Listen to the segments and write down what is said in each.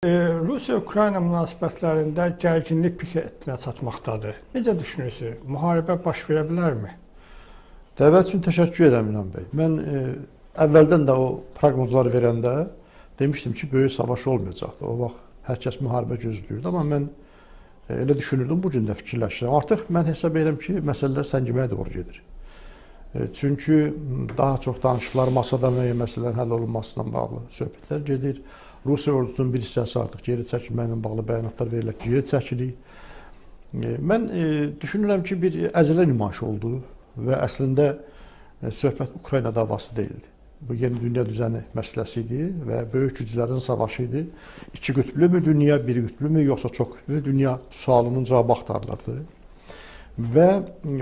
Rusiya-Ukrayna münasibətlərində gərginlik pik hədinə çatmaqdadır. Necə düşünürsünüz? Müharibə baş verə bilərmi? Dəvət üçün təşəkkür edirəm İlhan bəy. Mən əvvəldən də o proqnozları verəndə demişdim ki, böyük savaş olmayacaqdı. O vaxt hər kəs müharibə gözləyirdi, amma mən elə düşünürdüm, bu gün də fikirləşirəm. Artıq mən hesab edirəm ki, məsələlər səngiməyə doğru gedir. Çünki daha çox danışıqlar masada müəyyən məsələlərin həll olunmasına bağlı söhbətlər gedir. Rusiya ordusunun bir hissəsi artıq geri çəkilməklə bağlı bəyanatlar verilir ki, geri çəkilir. Mən düşünürəm ki, bir əzələ nümayişi oldu və əslində söhbət Ukrayna davası deyildi. Bu yeni dünya düzəni məsələsi idi və böyük güclərin savaşı idi. İki qütblümü dünya, bir qütblümü yoxsa çox qütblü dünya sualının cavabı axtarılırdı. Və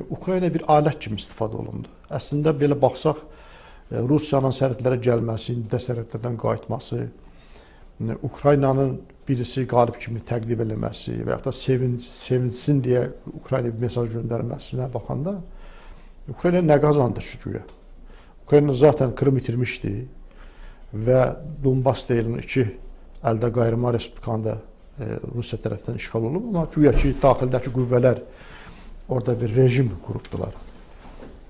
Ukrayna bir alət kimi istifadə olundu. Əslində belə baxsaq, Rusiyanın sərhədlərə gəlməsi, indi sərhədlərdən qayıtması, Ukraynanın birisi qalib kimi təqdim eləməsi və yaxud da sevinsin deyə Ukrayna bir mesaj göndərməsinə baxanda Ukrayna nə qazandı ki güya? Ukrayna zaten Krım itirmişdi və Donbas deyilən iki əldə qayırma respublikanda Rusiya tərəfindən işğal olub, amma güya ki daxildəki qüvvələr orada bir rejim qurubdular.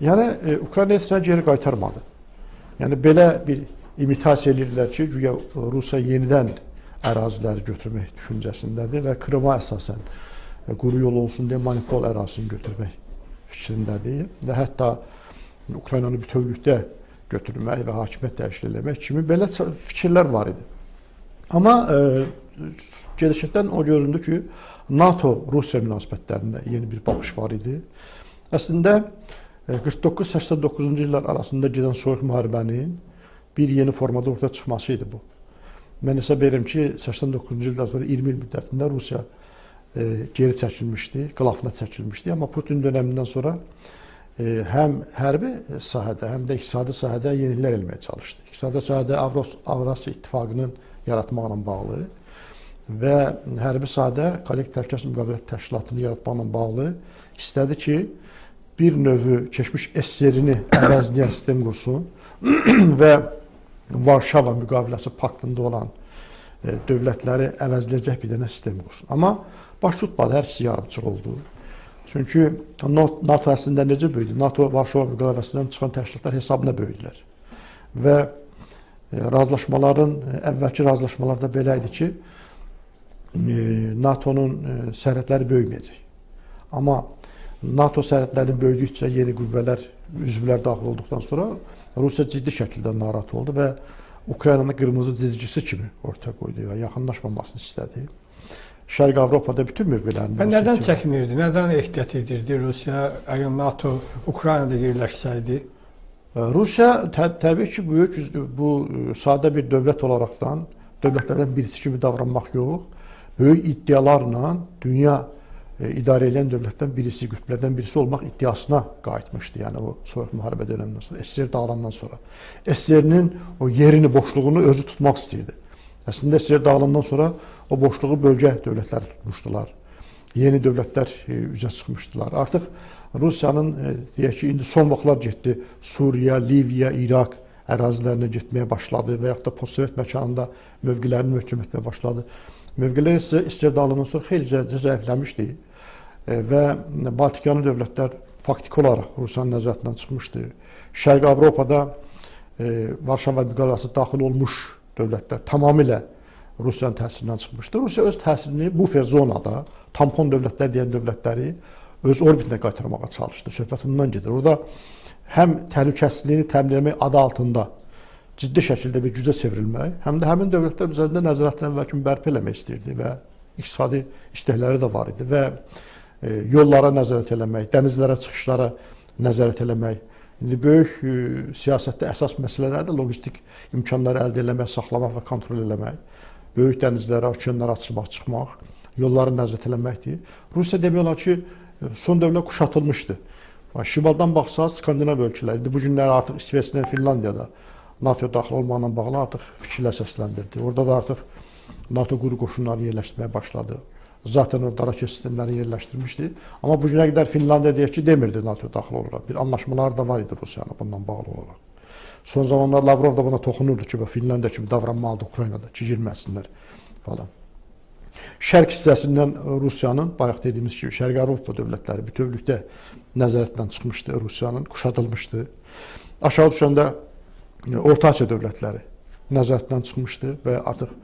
Yəni Ukrayna heç nə geri qaytarmadı. Yəni belə bir imitasiya edirdilər ki, güya Rusiya yenidən əraziləri götürmək düşüncəsindədir və Krıma əsasən quru yol olsun deyə manipul ərazisini götürmək fikrindədir və hətta Ukraynanı bütövlükdə götürmək və hakimiyyət təşkil etmək kimi belə fikirlər var idi. Amma gedişətdən o göründü ki, NATO-Rusiya münasibətlərində yeni bir baxış var idi. Əslində 49-89-cu illər arasında gedən soyuq müharibənin bir yeni formada ortaya çıxması idi bu. Mən hesab edirəm ki, 89-cu ildən sonra 20 il müddətində Rusiya geri çəkilmişdi, qılafına çəkilmişdi. Amma Putin dönəmindən sonra həm hərbi sahədə, həm də iqtisadi sahədə yeniliklər eləməyə çalışdı. İqtisadi sahədə Avrasiya İttifaqının yaratmaqla bağlı və hərbi sahədə Kollektiv Təhlükəsizlik Müqavilət Təşkilatını yaratmaqla bağlı istədi ki, bir növü keçmiş SSR-ini əvəzləyən sistem qursun və Varşava müqaviləsi paktında olan dövlətləri əvəzləyəcək bir dənə sistem qursun. Amma baş tutmadı, hər ikisi yarımçıq oldu. Çünki NATO əslində necə böyüdü? NATO Varşava müqaviləsindən çıxan təşkilatlar hesabına böyüdülər. Və razılaşmaların, əvvəlki razılaşmalarda belə idi ki, NATO-nun sərhədləri böyüməyəcək. Amma NATO sərhədlərinin böyüdükcə yeni qüvvələr, üzvlər daxil olduqdan sonra Rusiya ciddi şəkildə narahat oldu və Ukraynanın qırmızı cizgisi kimi ortaya qoydu və yaxınlaşmamasını istədi. Şərq Avropada bütün mövqelərini... Nədən çəkinirdi, nədən ehtiyat edirdi Rusiya, əgər NATO Ukraynada yerləşsəydi? Rusiya təbii ki, bu sadə bir dövlət olaraqdan, dövlətlərdən birisi kimi davranmaq yox, böyük iddialarla dünya idarə edən dövlətdən birisi, qütblərdən birisi olmaq iddiasına qayıtmışdı. Yəni o soyuq müharibə dönəmindən sonra, SSR dağılandan sonra. SSR-nin o yerini, boşluğunu özü tutmaq istəyirdi. Əslində SSR dağılandan sonra o boşluğu bölgə dövlətləri tutmuşdular. Yeni dövlətlər üzə çıxmışdılar. Artıq Rusiyanın, deyək ki, indi son vaxtlar getdi, Suriya, Liviya, İraq ərazilərinə getməyə başladı və yaxud da postsovet məkanında mövqelərini möhkəm etməyə başladı. Mövqelər isə SSR dağılandan sonra xeyli zəifləmişdi və Baltikyanı dövlətlər faktiki olaraq Rusiyanın nəzarətindən çıxmışdı. Şərq Avropada Varşava müqaviləsinə daxil olmuş dövlətlər tamamilə Rusiyanın təsirindən çıxmışdı. Rusiya öz təsirini bufer zonada, tampon dövlətlər deyən dövlətləri öz orbitinə qaytarmağa çalışdı. Söhbət ondan gedir. Orada həm təhlükəsizliyini təmin etmək adı altında ciddi şəkildə bir gücə çevrilmək, həm də həmin dövlətlər üzərində nəzarətini əvvəl kimi bərpa eləmək istəyirdi və iqtisadi istəkləri də var idi və yollara nəzarət eləmək, dənizlərə çıxışlara nəzarət eləmək, indi böyük siyasətdə əsas məsələlərdə logistik imkanları əldə eləmək, saxlamaq və kontrol eləmək, böyük dənizlərə, okeanlara açılmaq, çıxmaq, yolları nəzarət eləməkdir. Rusiya demək olar ki, son dövrlər kuşatılmışdı. Şimaldan baxsaq, Skandinav ölkələri, indi bu günlər artıq İsveçlə, Finlandiyada NATO daxil olmaqla bağlı artıq fikirlər səsləndirdi. Orada da artıq NATO quru qoşunları yerləşdirməyə başladı. Zaten orada raket sistemləri yerləşdirmişdi. Amma bu günə qədər Finlandiya deyək ki, demirdi NATO daxil olur. Bir anlaşmalar da var idi Rusiyanın bundan bağlı olaraq. Son zamanlar Lavrov da buna toxunurdu ki, Finlandiya kimi davranmalıdır Ukraynada ki, girməsinlər falan. şərq hissəsindən Rusiyanın, bayaq dediyimiz kimi, Şərqi Avropa dövlətləri bütövlükdə nəzarətdən çıxmışdı, Rusiyanın kuşadılmışdı. Aşağı düşəndə Orta Asiya dövlətləri nəzarətdən çıxmışdı və artıq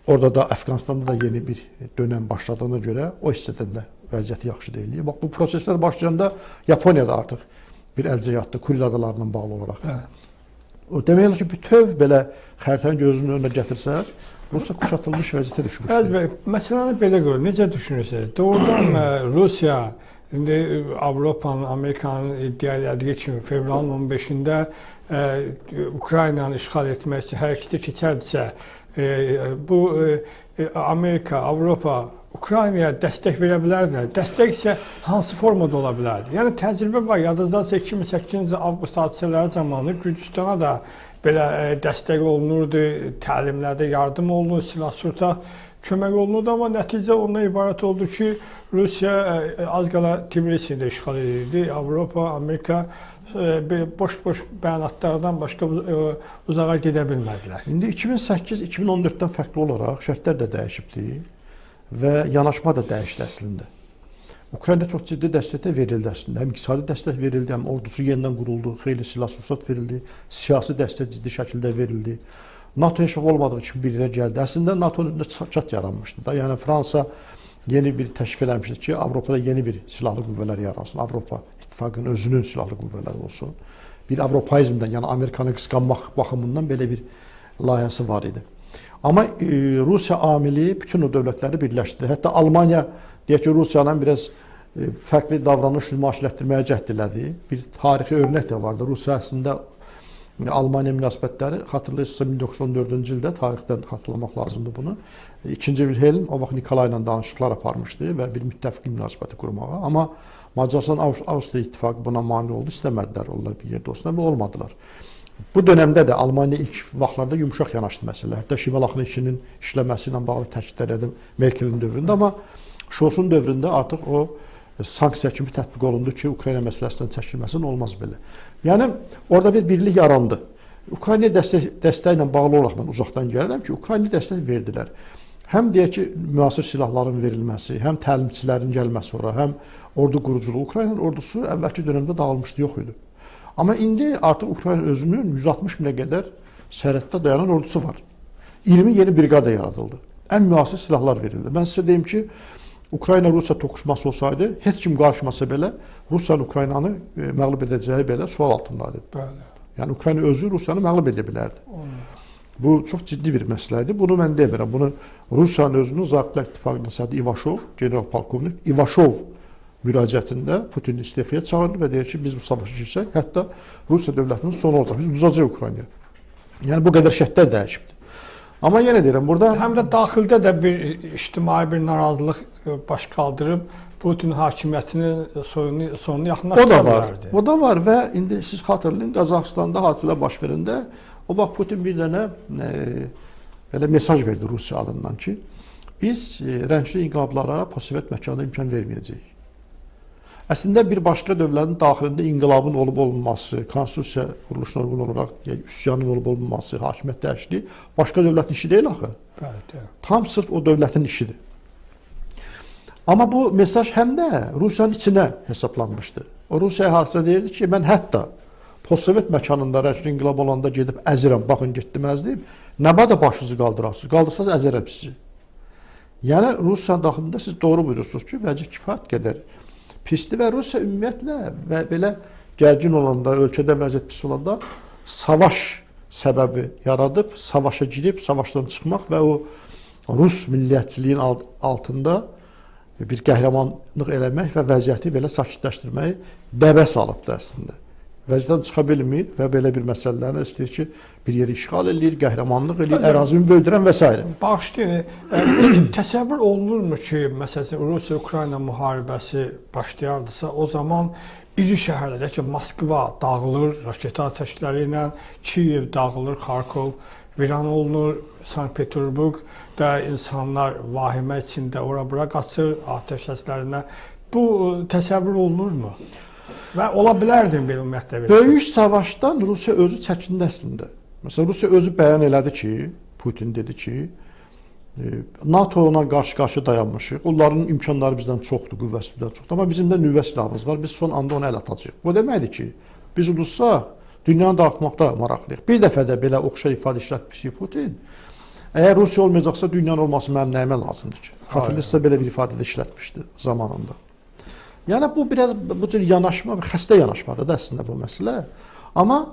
orada da Əfqanistanda da yeni bir dönəm başladığına görə o hissədən də vəziyyəti yaxşı deyil. Bax, bu proseslər başlayanda Yaponiyada artıq bir əlcə yatdı, Kuril adalarından bağlı olaraq. O demək olar ki, bütöv belə xəritəni gözünün önünə gətirsək, Rusiya kuşatılmış vəziyyətə düşmüşdür. Əziz bəy, məsələni belə görür, necə düşünürsünüz? Doğrudan Rusiya, indi Avropanın, Amerikanın iddia elədiyi kimi fevralın 15-də Ukraynanı işğal etmək üçün hərəkətə keçərdisə, bu Amerika, Avropa Ukraynaya dəstək verə bilərdilər. Dəstək isə hansı formada ola bilərdi? Yəni təcrübə var. Yadınızda 2008-ci avqust hadisələri zamanı Gürcüstana da belə dəstək olunurdu, təlimlərdə yardım olunur, silah-sursat kömək olunurdu, amma nəticə ondan ibarət oldu ki, Rusiya az qala Tbilisini də işğal edirdi. Avropa, Amerika boş-boş bəyanatlardan başqa uzağa gedə bilmədilər. İndi 2008-2014-dən fərqli olaraq şərtlər də dəyişibdi və yanaşma da dəyişdi əslində. Ukrayna çox ciddi dəstək verildi əslində. Həm iqtisadi dəstək verildi, həm ordusu yenidən quruldu, xeyli silah-sursat verildi, siyasi dəstək ciddi şəkildə verildi. NATO heç olmadığı kimi bir yerə gəldi. Əslində NATO-nun üzrə çat yaranmışdı da. Yəni Fransa yeni bir təşkil eləmişdi ki, Avropada yeni bir silahlı qüvvələr yaransın. Avropa İttifaqının özünün silahlı qüvvələri olsun. Bir Avropaizmdən, yəni Amerikanı qısqanmaq baxımından belə bir layihəsi var idi. Amma Rusiya amili bütün o dövlətləri birləşdirdi. Hətta Almaniya deyək ki, Rusiyanın biraz fərqli davranış nümayişlətdirməyə cəhd elədi. Bir tarixi örnək də vardı. Rusiya əslində Almaniya münasibətləri, xatırlayırsınızsa 1914-cü ildə, tarixdən xatırlamaq lazımdır bunu. İkinci Wilhelm o vaxt Nikolay ilə danışıqlar aparmışdı və bir müttəfiqlik münasibəti qurmağa. Amma Macaristan, Avstriya ittifaqı buna mane oldu, istəmədilər onlar bir yerdə olsunlar və olmadılar. Bu dönəmdə də Almaniya ilk vaxtlarda yumuşaq yanaşdı məsələ. Hətta Şimal Axını 2-nin işləməsi ilə bağlı təkidlər edim Merkelin dövründə, amma Scholz'un dövründə artıq o sanksiya kimi tətbiq olundu ki, Ukrayna məsələsindən çəkilməsin, olmaz belə. Yəni, orada bir birlik yarandı. Ukrayna dəstəyi ilə bağlı olaraq mən uzaqdan gəlirəm ki, Ukrayna dəstək verdilər. Həm deyək ki, müasir silahların verilməsi, həm təlimçilərin gəlməsi ora, həm ordu quruculuğu. Ukraynanın ordusu əvvəlki dönəmdə dağılmışdı, yox idi. Amma indi artıq Ukrayna özünün 160 minə qədər sərhəddə dayanan ordusu var. 20 yeni briqada yaradıldı. Ən müasir silahlar verildi. Mən sizə deyim ki, Ukrayna-Rusiya toqquşması olsaydı, heç kim qarşımasa belə, Rusiyanın Ukraynanı məğlub edəcəyi belə sual altındadır. Yəni, Ukrayna özü Rusiyanı məğlub edə bilərdi. Bu çox ciddi bir məsələ idi. Bunu mən demirəm. Bunu Rusiyanın özünün Zabitlər İttifaqının sədri İvaşov, general-polkovnik İvaşov müraciətində Putin istefaya çağırır və deyir ki, biz bu savaşı girsək, hətta Rusiya dövlətinin sonu olacaq. Biz uzacaq Ukraynaya. Yəni, bu qədər şərtlər dəyişibdir. Amma yenə deyirəm, burada... Həm də daxildə də bir ictimai bir narazılıq baş qaldırıb Putin hakimiyyətinin sonunu yaxınlaşdıra bilərdi. O da var və indi siz xatırlayın, Qazaxıstanda hadisələr baş verəndə o vaxt Putin bir dənə belə mesaj verdi Rusiya adından ki, biz rəngli inqilablara postsovet məkanda imkan verməyəcəyik. Əslində bir başqa dövlətin daxilində inqilabın olub-olmaması, konstitusiya quruluşuna uyğun olaraq üsyanın olub-olmaması, hakimiyyət dəyişikliyi başqa dövlətin işi deyil axı. Tam sırf o dövlətin işidir. Amma bu mesaj həm də Rusiyanın içinə hesablanmışdı. O Rusiya hadisədə deyirdi ki, mən hətta postsovet məkanında rəngli inqilab olanda gedib əzirəm, baxın getdim əzliyim, nə bada başınızı qaldırasınız, qaldırsanız əzərəm sizi. Yəni Rusiyanın daxilində siz doğru buyurursunuz ki, bəlkə kifayət qədər pisdir və Rusiya ümumiyyətlə və belə gərgin olanda, ölkədə vəziyyət pis olanda savaş səbəbi yaradıb, savaşa girib, savaşdan çıxmaq və o Rus milliyyətçiliyin altında bir qəhrəmanlıq eləmək və vəziyyəti belə sakitləşdirməyi dəbə salıbdır əslində. Vəziyyətdən çıxa bilmir və belə bir məsələlərini istəyir ki, bir yeri işğal edir, qəhrəmanlıq edir, ərazini böldürən və s. Bağışlayın, təsəvvür olunurmu ki, məsələn, Rusiya-Ukrayna müharibəsi başlayardısa, o zaman iri şəhərlərdə ki, Moskva dağılır, raket atəşləri ilə, Kiyev dağılır, Xarkov viran olunur, Sankt-Peterburg da insanlar vahimə içində ora-bura qaçır, atəş səslərinə. Bu təsəvvür olunurmu? Və ola bilərdi belə ümumiyyətlə. Böyük savaşdan Rusiya özü çəkindi əslində. Məsələn, Rusiya özü bəyan elədi ki, Putin dedi ki, NATO ona qarşı-qarşı dayanmışıq. Onların imkanları bizdən çoxdur, qüvvəsi bizdən çoxdur. Amma bizim də nüvə silahımız var. Biz son anda onu əl atacağıq. Bu deməkdir ki, biz udursaq, dünyanı dağıtmaqda maraqlıyıq. Bir dəfə də belə oxşar ifadə işlətmişik Putin. Əgər Rusiya olmayacaqsa dünyanın olması mənim nəyimə lazımdır ki? Xatırlayırsa belə bir ifadədə işlətmişdi zamanında. Yəni bu biraz bu cür yanaşma, xəstə yanaşmadır da əslində bu məsələ. Amma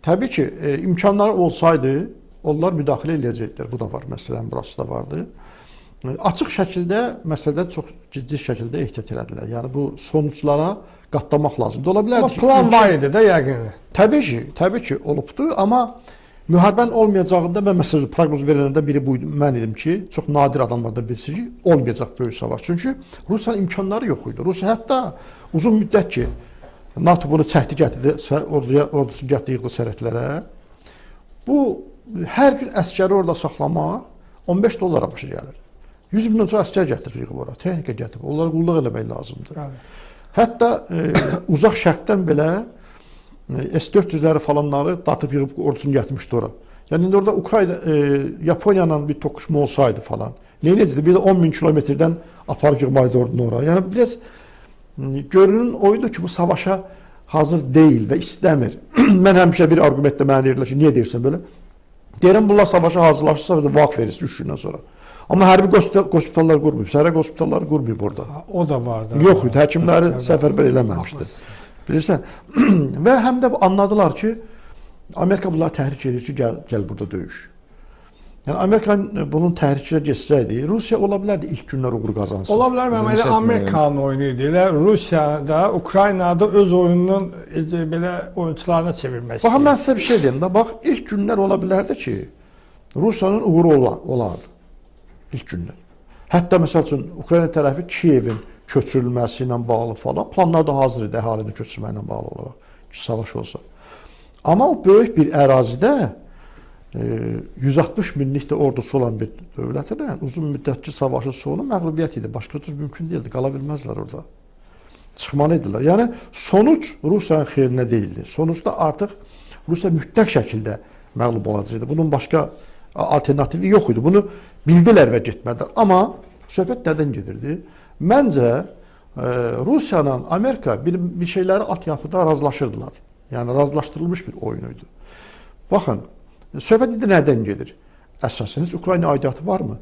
təbii ki, imkanları olsaydı, onlar müdaxilə edəcəklər. Bu da var, məsələn, burası da vardı. Açıq şəkildə məsələdə çox ciddi şəkildə ehtiyat elədilər. Yəni bu sonuçlara qatlamaq lazımdır. Ola bilər ki, plan var idi də yəqin. Təbii ki, olubdu, amma müharibənin olmayacağında mən məsələn proqnoz verəndə biri buydu. Mən dedim ki, çox nadir adamlardan birisi ki, olmayacaq böyük savaş. Çünki Rusiyanın imkanları yox idi. Rusiya hətta uzun müddət ki, NATO bunu çəkdi gətirdi, ordusu gətirdi sərhədlərə. Bu hər gün əskəri orada saxlamaq $15 başa gəlir. 100 mindən çox əskər gətiririk ora, texnika gətirib. Onları qulluq eləmək lazımdır. Bəli. Hətta uzaq şərqdən belə S-400'ləri falanları dartıb yığıb ordusunu gətirmişdi ora. Yəni indi orada Ukrayna, Yaponiyanın bir toqquşma olsaydı falan. Neynəcəkdi? Bir də 10.000 kilometrdən aparıb yığmaydı ordunu ora. Yəni biraz görünün oydu ki, bu savaşa hazır deyil və istəmir. Mən həmişə bir arqumentdə mənə deyirlər ki, niyə deyirsən belə? Deyirəm, bunlar savaşa hazırlaşırsa və vaxt verirsə 3 gündən sonra. Amma hərbi hospitallar qurmayıb, sərhəd hospitalları qurmayıb orada. O da vardı. Yox idi, həkimləri səfərbər eləməmişdi. Bilirsən? Və həm də anladılar ki, Amerika bunları təhrik edir ki, gəl burada döyüş. Yəni Amerika bunun təhriklə geçsəydi, Rusiya ola bilərdi ilk günlər uğur qazansın. Ola bilər, elə Amerikanın oyunu idi. Elə Rusiyada, Ukraynada öz oyununun belə oyunçularına çevirmək istəyir. Baxın, mən sizə bir şey deyim də, bax, ilk günlər ola bilərdi ki, Rusiyanın uğuru olardı. İlk günlər. Hətta məsəl üçün Ukrayna tərəfi Kiyevin köçürülməsi ilə bağlı falan planlar da hazır idi əhalinin köçürməklə bağlı olaraq ki, savaş olsa. Amma o böyük bir ərazidə 160 minlik də ordusu olan bir dövlətlə uzun müddətli savaşın sonu məğlubiyyət idi. Başqa cür mümkün deyildi. Qala bilməzlər orada. Çıxmalı idilər. Yəni sonuc Rusiyanın xeyrinə deyildi. Sonuçda artıq Rusiya mütləq şəkildə məğlub olacaqdı. Bunun başqa alternativi yox idi. Bunu bildilər və getmədilər. Amma söhbət nədən gedirdi? Məncə Rusiya ilə Amerika bir şeyləri at yapıda razılaşırdılar. Yəni razılaşdırılmış bir oyun idi. Baxın, söhbət indi nədən gedir? Əsasən heç Ukrayna aidiyyatı varmı?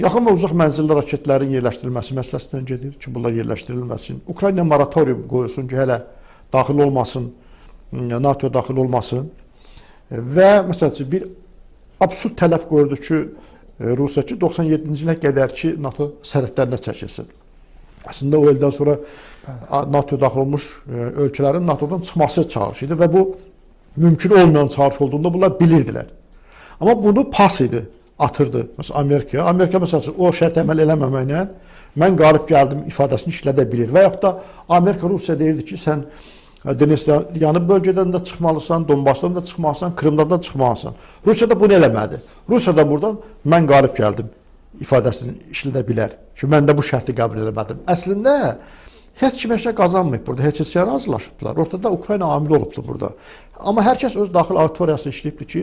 Yaxın və uzaq mənzilli raketlərin yerləşdirilməsi məsələsindən gedir ki, bunlar yerləşdirilməsin. Ukrayna moratorium qoyulsun ki, hələ daxil olmasın, NATO daxil olmasın. Və məsəl üçün bir absurd tələb qoyuldu ki, Rusiya ki, 97-ci ilə qədər ki, NATO sərhədlərinə çəkilsin. Əslində o ildən sonra NATO daxil olmuş ölkələrin NATOdan çıxması çağırışı idi və bu mümkün olmayan çağırış olduğunda bunlar bilirdilər. Amma bunu pas idi, atırdı məsələn Amerikaya. Amerika məsəl üçün o şərt əməl eləməməklə mən qalib gəldim ifadəsini işlədə bilir. Və yaxud da Amerika Rusiya deyirdi ki, sən Donetsk bölgədən də çıxmalısan, Donbasdan da çıxmalısan, Krımdan da çıxmalısan. Rusiya da bunu eləmədi. Rusiya da buradan mən qalib gəldim ifadəsini işlədə bilər ki, mən də bu şərti qəbul eləmədim. Əslində heç kim heç nə qazanmayıb burada, heç şeyə razılaşıbdılar. Ortada Ukrayna amili olubdu burada. Amma hər kəs öz daxil auditoriyasını işləyibdi ki,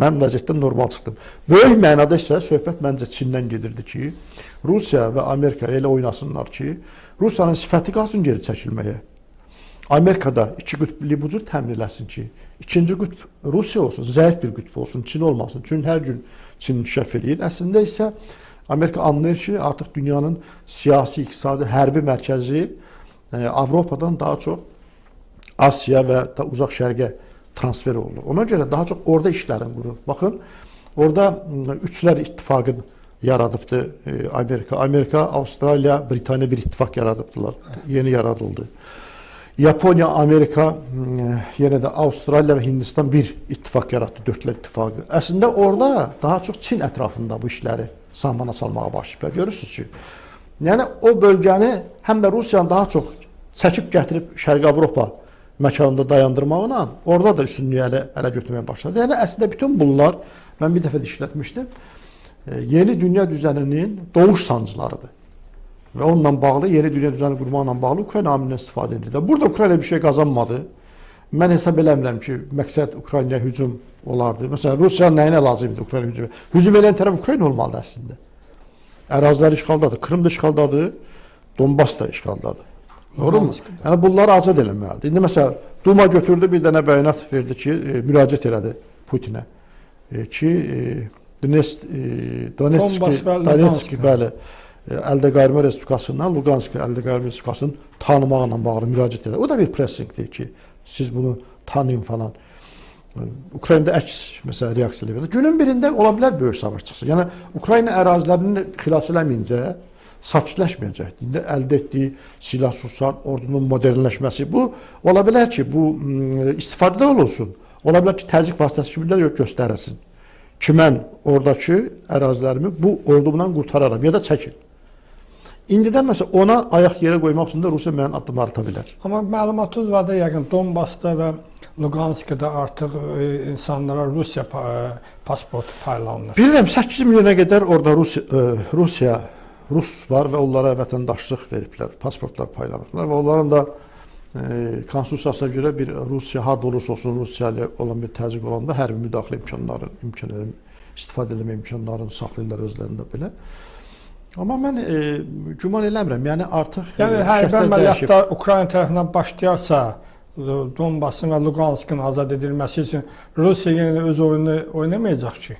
mən vəziyyətdən normal çıxdım. Böyük mənada isə söhbət məncə Çindən gedirdi ki, Rusiya və Amerika elə oynasınlar ki, Rusiyanın sifəti qalsın geri çəkilməyə. Amerikada iki qütblü bu cür təmin eləsin ki, ikinci qütb Rusiya olsun, zəif bir qütb olsun, Çin olmasın. Çünki hər gün Çin inkişaf edir. Əslində isə Amerika anlayır ki, artıq dünyanın siyasi, iqtisadi, hərbi mərkəzi Avropadan daha çox Asiya və da uzaq şərqə transfer olunur. Ona görə daha çox orada işlərin qurur. Baxın, orada üçlər ittifaqını yaradıbdı Amerika. Amerika, Avstraliya, Britaniya bir ittifaq yaradıbdılar. Yeni yaradıldı. Yaponiya, Amerika, yenə də Avstraliya və Hindistan bir ittifaq yaratdı, dördlər ittifaqı. Əslində orada daha çox Çin ətrafında bu işləri sanmana salmağa başlayıblar. Görürsünüz ki, yəni o bölgəni həm də Rusiyanın daha çox çəkib gətirib Şərqi Avropa məkanında dayandırmaqla orada da üstünlüyü ələ götürməyə başladı. Yəni əslində bütün bunlar, mən bir dəfə də işlətmişdim, yeni dünya düzəninin doğuş sancılarıdır. Və onunla bağlı, yeni dünya düzəni qurmaqla bağlı Ukrayna amilindən istifadə edir. Burada Ukrayna bir şey qazanmadı. Mən hesab eləmirəm ki, məqsəd Ukraynaya hücum olardı. Məsələn, Rusiya nəyinə lazım idi Ukrayna hücum? Hücum edən tərəf Ukrayna olmalıdır əslində. Ərazilər işğaldadır. Krım da işğaldadır, Donbas da işğaldadır. Doğru mu? Luganskda. Yəni bunları azad eləməlidir. İndi məsələn Duma götürdü, bir dənə bəyanat verdi ki, müraciət elədi Putinə ki, Donbas və Donetsk, Lugansk. bəli, əldə qayırma respublikasından Lugansk əldə qayırma respublikasının tanımaqla bağlı müraciət edir. O da bir pressingdir ki, siz bunu tanıyın falan. Ukraynada əks məsələn reaksiya verir. Günün birində ola bilər böyük savaş çıxsın. Yəni Ukrayna ərazilərini xilas eləməyincə sakitləşməyəcək. İndi əldə etdiyi silah-sursat, ordunun modernləşməsi bu ola bilər ki, bu istifadədə olunsun. Ola bilər ki, təzyiq vasitəsi kimi də göstərilsin. Ki mən oradakı ərazilərimi bu ordumdan qurtararam ya da çəkil. İndidən məsələn ona ayaq yerə qoymaq üçün də Rusiya müəyyən addımlar ata bilər. Amma məlumatınız var da yəqin Donbasda və Luganskda artıq insanlara Rusiya pasportu paylanır. Bilirəm 8 milyona qədər orada Rus var və onlara vətəndaşlıq veriblər, pasportlar paylanıblar və onların da konstitusiyasına görə bir Rusiya harda olursa olsun Rusiya ilə olan bir təzyiq olanda hərbi müdaxilə imkanlarının istifadə etmə imkanlarını saxlayırlar özlərində belə. Amma mən güman eləmirəm. Yəni artıq hərbi əməliyyatlar Ukrayna tərəfindən başlayarsa Donbasın və Luganskın azad edilməsi üçün Rusiya yenə öz oyunu oynamayacaq ki.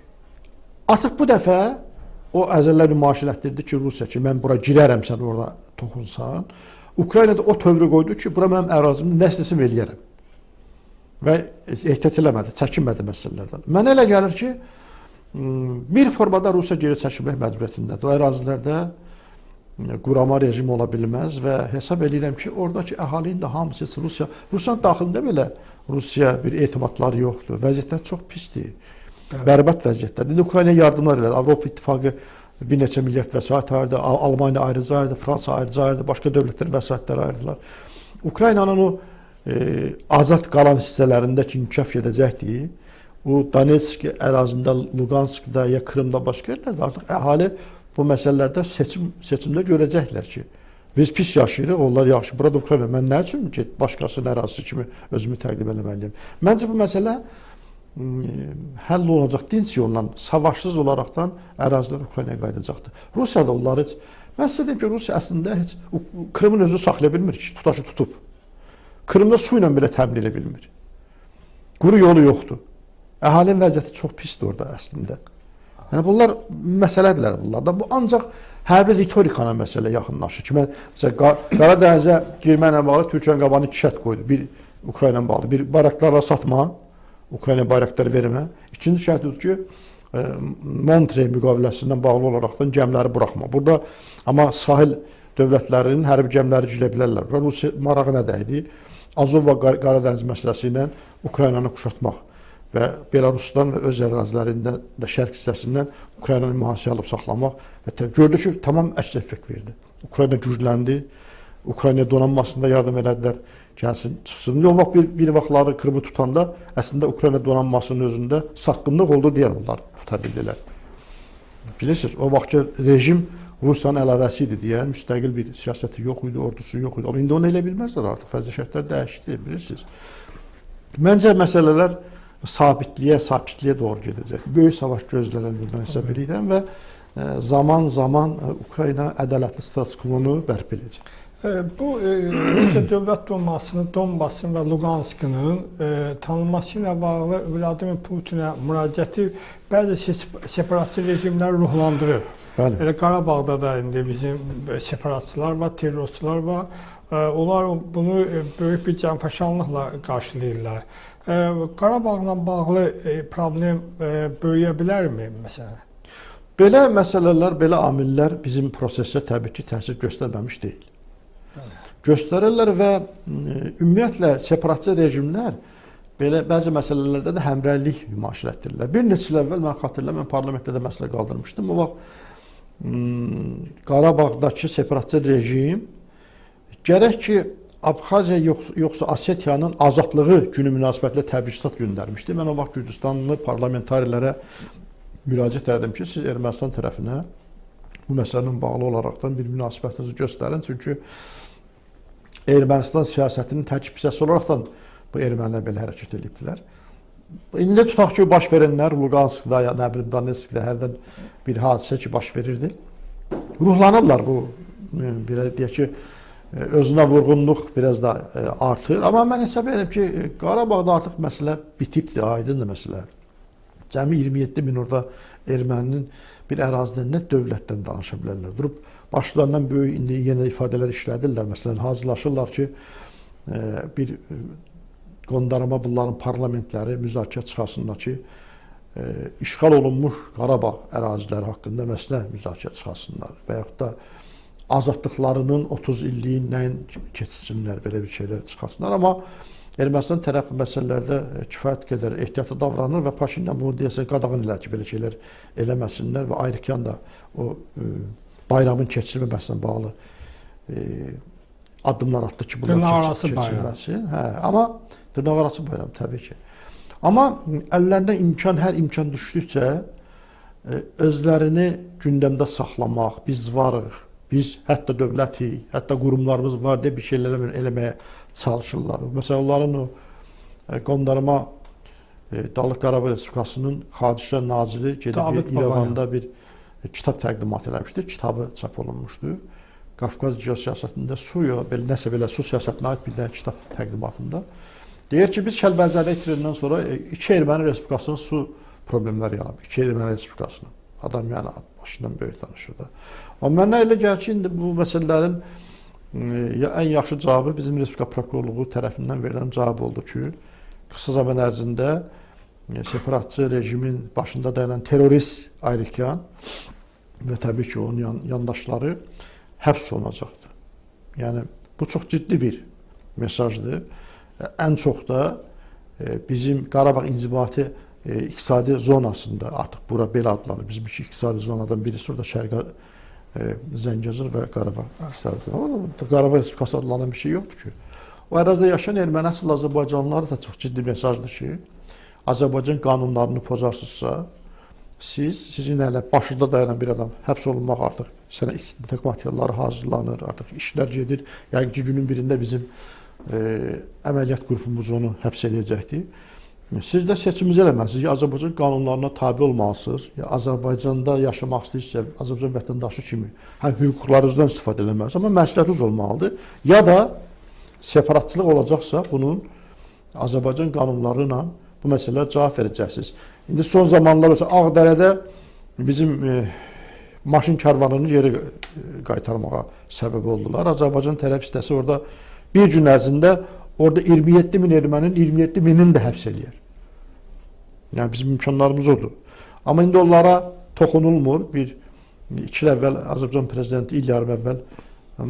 Artıq bu dəfə o əzəllər nümayiş etdirdi ki, Rusiya ki, mən bura girərəm, sən orada toxunsan. Ukraynada o tövrü qoydu ki, bura mənim ərazimi nə istəsəm eləyərəm. Və ehtiyat eləmədi, çəkinmədi məsələlərdən. Mənə elə gəlir ki, bir formada Rusiya geri çəkilmək məcburiyyətindədir. O ərazilərdə qurama rejimi ola bilməz və hesab edirəm ki, oradakı əhalinin də hamısı Rusiyanın daxilində belə Rusiya bir etimadları yoxdur. Vəziyyətlər çox pisdir. Bərbad vəziyyətlər. İndi Ukrayna yardımlar elədi. Avropa İttifaqı bir neçə milyard vəsait ayırdı. Almaniya ayrıca ayırdı, Fransa ayrıca ayırdı, başqa dövlətlər vəsaitlər ayırdılar. Ukraynanın o azad qalan hissələrindəki inkişaf edəcəkdir. O Donetsk ərazində, Luganskda ya Krımda başqa yerlərdə artıq əhali bu məsələlərdə seçimdə görəcəklər ki, biz pis yaşayırıq, onlar yaxşı. Burada Ukrayna mən nə üçün ki, başqasının ərazisi kimi özümü təqdim eləməliyim? Məncə bu məsələ həll olacaq dinc yolla, savaşsız olaraqdan ərazilər Ukraynaya qayıdacaqdır. Rusiya da onları heç, mən sizə deyim ki, Rusiya əslində heç Krımın özünü saxlaya bilmir ki, tutaşı tutub. Krımda su ilə belə təmin edə bilmir. Quru yolu yoxdur. Əhalinin vəziyyəti çox pisdir orada əslində. Yəni bunlar məsələdirlər bunlardan. Bu ancaq hərbi ritorikana məsələ yaxınlaşır ki, mən Qara Dənizə girməklə bağlı Türkiyənin qabağına 2 şərt qoydu. Bir Ukrayna bağlı, bir bayraklarla satma, Ukrayna bayrakları vermə. İkinci şərt odur ki, Montrey müqaviləsindən bağlı olaraqdan gəmiləri buraxma. Burada amma sahil dövlətlərinin hərbi gəmiləri girə bilərlər. Rusiya marağı nədir? Azov və Qara Dəniz məsələsi ilə Ukraynanı kuşatmaq və Belarusdan və öz ərazilərində də şərq hissəsindən Ukraynanı mühasirəyə alıb saxlamaq və gördü ki, tamam əks effekt verdi. Ukrayna gücləndi, Ukrayna donanmasında yardım elədilər, gəlsin, çıxsın. O vaxt bir vaxtları Krımı tutanda əslində Ukrayna donanmasının özündə satqınlıq oldu deyən onlar tuta bildilər. Bilirsiniz, o vaxtki rejim Rusiyanın əlavəsi idi deyən, müstəqil bir siyasəti yox idi, ordusu yox idi. Amma indi onu elə bilməzlər artıq, vəziyyət şərtlər dəyişdi, bilirsiniz. Məncə məsələlər sabitliyə doğru gedəcək. Böyük savaş gözlənən mən hesab edirəm və zaman Ukrayna ədalətli status-quonu bərpa edəcək. Bu Rusiya Dövlət Dumasının Donbasın və Luganskının tanınması ilə bağlı Vladimir Putinə müraciəti bəzi separatçı rejimləri ruhlandırır. Elə Qarabağda da indi bizim separatçılar var, terrorçular var. Onlar bunu böyük bir cəmfəşanlıqla qarşılayırlar. Qarabağla bağlı problem böyüyə bilərmi məsələn? Belə məsələlər, belə amillər bizim prosesə təbii ki, təsir göstərməmiş deyil. Göstərirlər və ümumiyyətlə separatçı rejimlər belə bəzi məsələlərdə də həmrəylik nümayiş etdirirlər. Bir neçə il əvvəl mən xatırlayıram, mən parlamentdə də məsələ qaldırmışdım. O vaxt Qarabağdakı separatçı rejim gərək ki, Abxaziya yoxsa Osetiyanın azadlığı günü münasibətilə təbrizat göndərmişdi. Mən o vaxt Gürcüstanlı parlamentarilərə müraciət edirdim ki, siz Ermənistan tərəfinə bu məsələnin bağlı olaraqdan bir münasibətinizi göstərin. Çünki Ermənistan siyasətinin tərkib hissəsi olaraqdan bu ermənilər belə hərəkət edibdilər. İndi tutaq ki, baş verənlər Luganskda, ya nə bilim, Donetskdə hərdən bir hadisə ki, baş verirdi. ruhlanırlar bu belə deyək ki, özünə vurğunluq biraz da artır. Amma mən hesab edirəm ki, Qarabağda artıq məsələ bitibdir, aydındır məsələ. Cəmi 27 min orada erməninin bir ərazidən nə dövlətdən danışa bilərlər. Durub başlarından böyük indi yenə ifadələr işlədirlər. Məsələn, hazırlaşırlar ki, bir qondarma bunların parlamentləri müzakirə çıxasınlar ki, işğal olunmuş Qarabağ əraziləri haqqında məsələ müzakirə çıxasınlar və yaxud da azadlıqlarının 30 illiyin nəyin keçsinlər, belə bir şeylər çıxasınlar. Amma Ermənistan tərəf məsələlərdə kifayət qədər ehtiyatlı davranır və Paşinyan bunu deyəsə qadağan elər ki, belə şeylər eləməsinlər və ayrıkən də o bayramın keçirilməməsinə bağlı addımlar atdı ki, bunlar keçirilməsin. Hə, amma dırnaqarası bayram təbii ki. Amma əllərində hər imkan düşdükcə özlərini gündəmdə saxlamaq, biz varıq, biz hətta dövlətik, hətta qurumlarımız var deyə bir şeylər eləməyə çalışırlar. Məsələn, onların o qondarma Dağlıq Qarabağ Respublikasının Xarici naziri gedib İrəvanda bir kitab təqdimat eləmişdi. Kitabı çap olunmuşdu. Qafqaz geosiyasətində belə nəsə belə su siyasətinə aid bir dənə kitab təqdimatında. Deyir ki, biz Kəlbəcərdə itiriləndən sonra iki erməni respublikasının su problemləri yaranıb. İki erməni respublikasının. Adam yəni başından böyük danışır da. Amma mənə elə gəlir ki, indi bu məsələlərin ən yaxşı cavabı bizim Respublika Prokurorluğu tərəfindən verilən cavab oldu ki, qısa zaman ərzində separatçı rejimin başında dayanan terrorist Ayrıkan və təbii ki, onun yandaşları həbs olunacaqdır. Yəni, bu çox ciddi bir mesajdır. Ən çox da bizim Qarabağ inzibati iqtisadi zonasında, artıq bura belə adlanır, bizim iki iqtisadi zonadan birisi orada Şərqə Zəngəzur və Qarabağ iqtisadi zonası. Qarabağ Respublikası adlanan bir şey yoxdur ki. O ərazidə yaşayan erməni əsl Azərbaycanlılara da çox ciddi mesajdır ki, Azərbaycan qanunlarını pozarsınızsa, sizin elə başında dayanan bir adam həbs olunmaq artıq, sənə istintaq materialları hazırlanır, artıq işlər gedir. Yəni ki, günün birində bizim əməliyyat qrupumuz onu həbs edəcəkdir. Siz də seçiminizi eləməlisiniz ki, Azərbaycan qanunlarına tabi olmalısınız. Azərbaycanda yaşamaq istəyirsə, Azərbaycan vətəndaşı kimi həm hüquqlarınızdan istifadə eləməlisiniz, amma məsləhətiniz olmalıdır. Ya da separatçılıq olacaqsa, bunun Azərbaycan qanunları ilə bu məsələlərə cavab verəcəksiniz. İndi son zamanlar Ağdərədə bizim maşın karvanını geri qaytarmağa səbəb oldular. Azərbaycan tərəf istəsə orada bir gün ərzində orada 27 min ermənin 27 minini də həbs eləyər. Yəni bizim imkanlarımız odur. Amma indi onlara toxunulmur. 2 il əvvəl Azərbaycan prezidenti il yarım əvvəl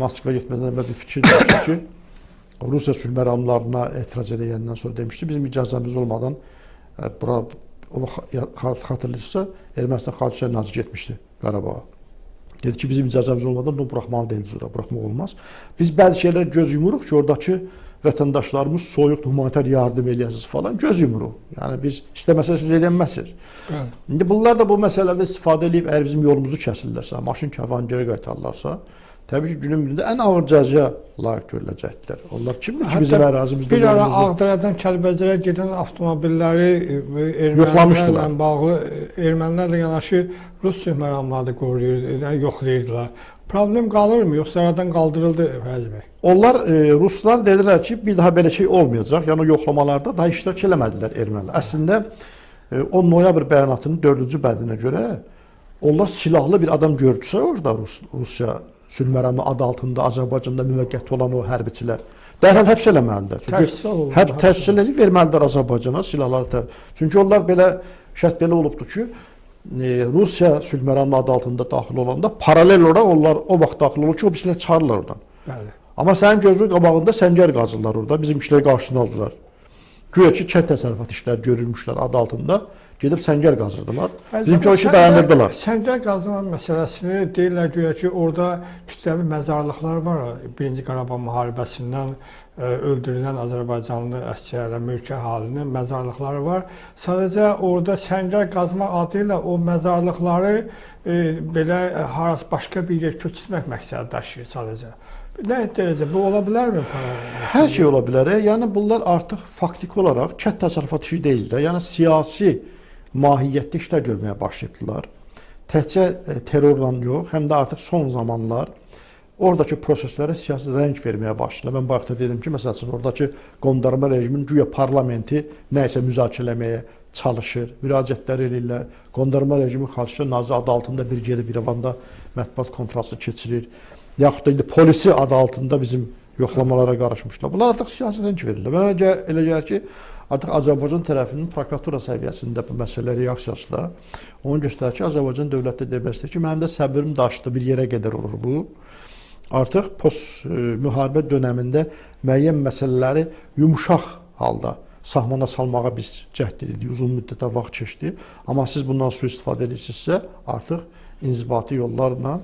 Moskva getməzdən əvvəl bir fikir demişdi ki, Rusiya sülh məramlarına etiraz edəndən sonra demişdi, bizim icazəmiz olmadan bura xatırlayırsa Ermənistan Xarici naziri getmişdi Qarabağa. Dedi ki, bizim icazəmiz olmadan bunu buraxmalı deyildir, ora buraxmaq olmaz. Biz bəzi şeylər göz yumuruq ki, oradakı vətəndaşlarımız soyuq humanitar yardım eləyəsiniz falan, göz yumuruq. Yəni biz istəməsəz siz eləyənməzsiniz. İndi bunlar da bu məsələlərdə istifadə edib, əgər bizim yolumuzu kəsirlərsə, maşın karvanı geri qaytarlarsa, təbii ki, günün birində ən ağır cəzaya layiq görüləcəkdilər. Onlar kimdir ki, bizim ərazimizdə... Bir ara Ağdərədən Kəlbəcərə gedən avtomobilləri ermənilərlə bağlı, ermənilərlə yanaşı Rus sülh məramları yoxlayırdılar. Problem qalırmı, yoxsa aradan qaldırıldı Fəriz bəy? Onlar, Ruslar dedilər ki, bir daha belə şey olmayacaq. Yəni, o yoxlamalarda daha iştirak eləmədilər ermənilər. Əslində, 10 noyabr bəyanatının 4-cü bəndinə görə onlar silahlı bir adam gördüsə orada Rusiya sülh məramı adı altında Azərbaycanda müvəqqəti olan o hərbiçilər dərhal həbs eləməlidir. Çünki təsis edib verməlidir Azərbaycana silahları. Çünki onlar belə, şərt belə olubdur ki, Rusiya sülh məramı adı altında daxil olanda paralel olaraq onlar o vaxt daxil olur ki, o birisilər çıxarırlar oradan. Bəli. Amma sənin gözünün qabağında səngər qazırlar orada, bizim işləri qarşısına aldılar. Güya ki, kənd təsərrüfat işləri görülmüşlər adı altında, gedib səngər qazırdılar. Bizimki o işi dayandırdılar. Səngər qazma məsələsini deyirlər güya ki, orada kütləvi məzarlıqlar var. 1-ci Qarabağ müharibəsindən öldürülən Azərbaycanlı əsgərlər, mülki əhalinin məzarlıqları var. Sadəcə orada səngər qazma adı ilə o məzarlıqları belə harası başqa bir yer köçürmək məqsədi daşıyır sadəcə. Nə dərəcə bu ola bilərmi? Hər şey ola bilər. Yəni bunlar artıq faktiki olaraq kənd təsərrüfat işi deyil də, yəni siyasi mahiyyətdə işlər görməyə başlayıbdılar. təkcə terrorla yox, həm də artıq son zamanlar oradakı proseslərə siyasi rəng verməyə başladı. Mən bayaqda dedim ki, məsələn, oradakı qondarma rejimin güya parlamenti nəyisə müzakirə etməyə çalışır, müraciətlər edirlər. Qondarma rejimi xarşı nazir adı altında bir gedib İrəvanda mətbuat konfransı keçirir. Yaxud da indi polisi adı altında bizim yoxlamalara qarışmışlar. Bunlar artıq siyasi rəng verirlər. Mənə elə gəlir ki, artıq Azərbaycan tərəfinin prokuratura səviyyəsində bu məsələ reaksiyası da onu göstərir ki, Azərbaycan dövləti demək istəyir ki, mənim də səbrim daşdı, bir yerə qədər olur bu. Artıq post-müharibə dönəmində müəyyən məsələləri yumşaq halda sahmana salmağa biz cəhd edirik, uzun müddətə vaxt keçdi. Amma siz bundan sui-istifadə edirsinizsə, artıq inzibati yollarla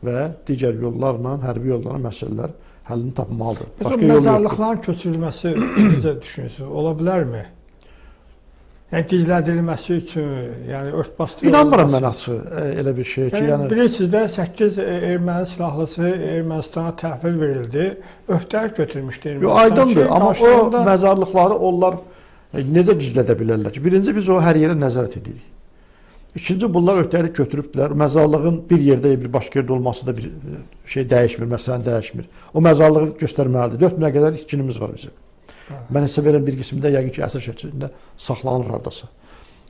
və digər yollarla, hərbi yollarla məsələlər həllini tapmalıdır. Başqa məzarlıqların köçürülməsi necə düşünürsünüz? Ola bilərmi? Yəni gizlədilməsi üçün, yəni örtbasdır. İnanmıram mən açıq elə bir şey ki, yəni bilirsiniz də 8 erməni silahlısı Ermənistana təhvil verildi. Öhdəlik götürmüşdü Ermənistan. Yox, aydındır, amma o məzarlıqları onlar necə gizlədə bilərlər ki? Birinci biz o hər yerə nəzarət edirik. İkinci bunlar öhdəlik götürübdülər. Məzarlığın bir yerdə bir başqa yerdə olması da bir şey dəyişmir, məsələn dəyişmir. O məzarlığı göstərməlidir. 4000-ə qədər itkinimiz var bizim. Mən hesab edirəm bir qismində yəqin ki, əsir şəklində saxlanılır hardasa.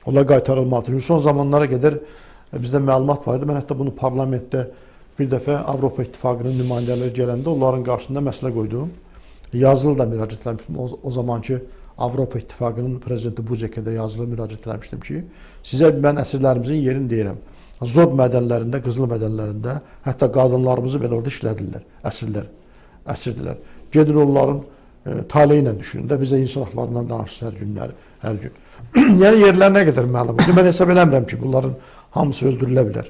Onlar qaytarılmalıdır. Son zamanlara qədər bizdə məlumat var idi. Mən hətta bunu parlamentdə bir dəfə Avropa İttifaqının nümayəndələri gələndə onların qarşısında məsələ qoydum. Yazılı da müraciət etmişdim. O zamanki Avropa İttifaqının prezidenti Buzekədə yazılı müraciət etmişdim ki, sizə mən əsirlərimizin yerini deyirəm. Zod mədənlərində, qızıl mədənlərində, hətta qadınlarımızı belə orada işlədirlər, əsirdirlər. Gedin onların taleyi ilə düşünün də, bizə insan haqlarından danışsın hər gün. Yəni yerlər nə qədər məlumdur. Mən hesab eləmirəm ki, bunların hamısı öldürülə bilər.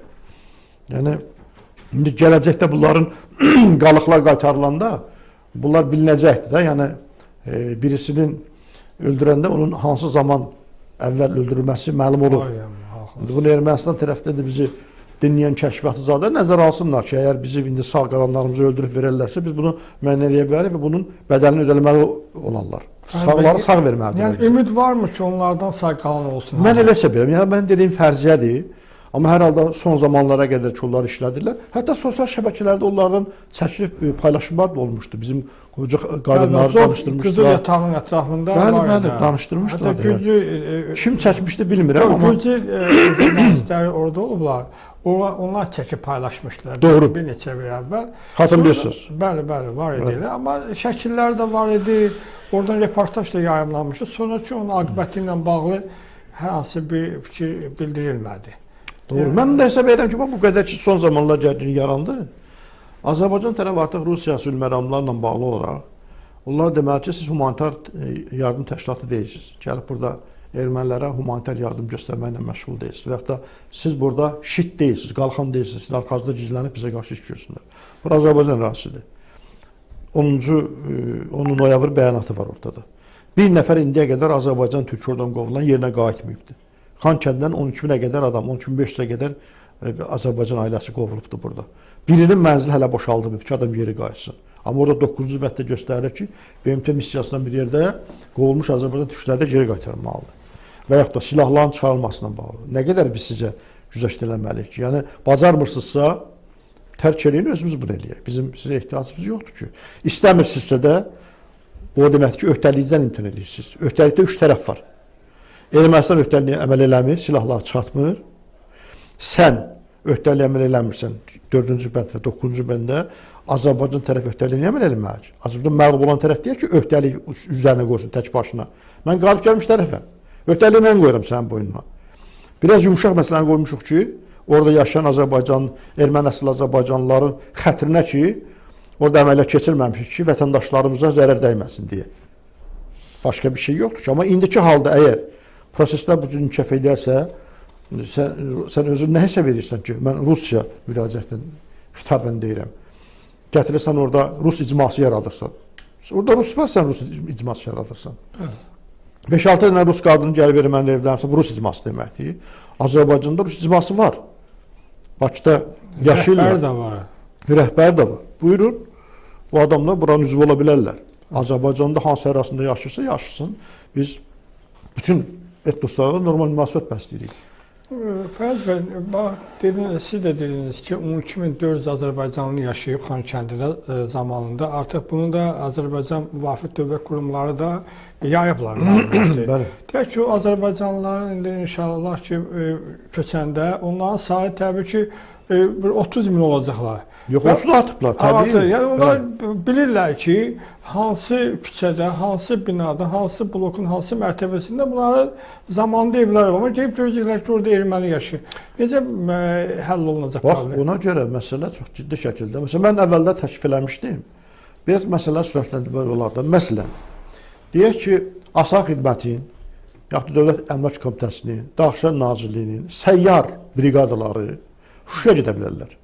Yəni, indi gələcəkdə bunların qalıqlar qaytarılanda, bunlar bilinəcəkdir də, yəni birisinin öldürəndə onun hansı zaman əvvəl öldürülməsi məlum olur. Bunu Ermənistan tərəfdə də bizi dinləyən kəşfiyyatçılar nəzərə alsınlar ki, əgər bizi indi sağ qalanlarımızı öldürüb verərlərsə, biz bunu müəyyən eləyə bilərik və bunun bədəlini ödəməli olarlar. Sağları sağ verməlidir. Yəni ümid varmı ki, onlardan sağ qalan olsun? Mən elə bilirəm. Yəni mən dediyim fərziyyədir. Amma hər halda son zamanlara qədər ki, onlar işlədirlər. Hətta sosial şəbəkələrdə onlardan çəkilib paylaşımlar da olmuşdu. Bizim qoca qadınları danışdırmışdılar. Qızıl yatağın ətrafında var idi. Bəli, danışdırmışdılar. Hətta kim çəkmişdi bilmirəm amma Gürcü jurnalistləri orada olublar. Onlar çəkib paylaşmışlar. Doğru. Bir neçə bir əvvəl. Xatırlayırsınız. Bəli, var idi. Amma şəkillər də var idi. Oradan reportaj da yayımlanmışdı. Sonraki onun aqibəti ilə bağlı hər hansı bir fikir bildirilmədi. Doğru. Mən də hesab edirəm ki, bu qədər ki, son zamanlar gərginlik yarandı. Azərbaycan tərəfi artıq Rusiya sülhməramlarla bağlı olaraq, onlar deməli ki, siz humanitar yardım təşkilatı deyilsiniz. Gəlib burada ermənilərə humanitar yardım göstərməklə məşğul deyilsiniz. Və yaxud da siz burada şit deyilsiniz, qalxan deyilsiniz, siz arxasında gizlənib bizə qarşı iş görsünlər. Bu Azərbaycan ərazisidir. 10 noyabr bəyanatı var ortada. Bir nəfər indiyə qədər Azərbaycan Türk oradan qovulan yerinə qayıtmayıbdır. Xankəndidən 12.000-ə qədər adam, 12.500-ə qədər Azərbaycan ailəsi qovulubdur burada. Birinin mənzili hələ boşaldılmayıb ki, adam yeri qayıtsın. Amma orada 9-cu bətdə göstərilir ki, BMT missiyasından bir yerdə qovulmuş Azərbaycan türkləri də geri qaytarılmalıdır. Və yaxud da silahların çıxarılmasına bağlı. Nə qədər biz sizə güzəşt eləməliyik ki, yəni bacarmırsınızsa tərk eləyin, özümüz bunu eləyək. Bizim sizə ehtiyacımız yoxdur ki. İstəmirsinizsə də o deməkdir ki, öhdəliyinizdən imtina edirsiniz. Öhdəlikdə 3 tərəf var. Ermənistan öhdəliyinə əməl eləmir, silahları çıxartmır. Sən öhdəliyə əməl eləmirsən 4-cü bənd və 9-cu bəndə Azərbaycan tərəf öhdəliyinə əməl eləməlidir. Azərbaycan məğlub olan tərəf deyir ki, öhdəlik üzərinə qoysun tək başına. Mən qalib gəlmiş tərəfəm. Öhdəliyi mən qoyuram sənin boynuna. Biraz yumuşaq məsələni qoymuşuq ki, orada yaşayan Azərbaycan, erməni əsl Azərbaycanlıların xətrinə ki, orada əməliyyat keçirməmişik ki, vətəndaşlarımıza zərər dəyməsin deyə. Başqa bir şey yoxdur ki, amma indiki halda əgər proseslər bu cür inkişaf edərsə, sən özün nə hesab edirsən ki, mən Rusiya müraciətdən xitabən deyirəm. Gətirirsən orada Rus icması yaradırsan. Orada Rus var, sən Rus icması yaradırsan. 5-6 dənə Rus qadını gəlib erməni evlənirsə, bu Rus icması deməkdir. Azərbaycanda Rus icması var. Bakıda yaşayırlar. Rəhbər də var. Rəhbər də var. Buyurun, bu adamlar buranın üzvü ola bilərlər. Azərbaycanda hansı arasında yaşayırsa, yaşasın. Biz bütün etnoslara da normal münasibət bəsləyirik. Fəz bəy, bax, dediniz, siz də dediniz ki, 12400 Azərbaycanlı yaşayıb Xankəndidə zamanında. Artıq bunu da Azərbaycan müvafiq dövlət qurumları da yayıblar. Bəli. Deyək ki, o Azərbaycanlıların indi inşallah ki, köçəndə onların sayı təbii ki, 30 min olacaqlar. Yox, onsuz da atıblar, təbii. Yəni onlar bilirlər ki, hansı küçədə, hansı binada, hansı blokun, hansı mərtəbəsində bunları zamanında evlər var. Amma gəlib görəcəklər ki, orada erməni yaşayır. Necə həll olunacaq? Bax, ona görə məsələ çox ciddi şəkildə. Məsələn, mən əvvəldə təklif eləmişdim. Biraz məsələ sürətləndirmək olardı. Məsələn, deyək ki, Asan Xidmətin, yaxud Dövlət Əmlak Komitəsinin, Daxilişlər Nazirliyinin səyyar briqadaları Şuşaya gedə bilərlər.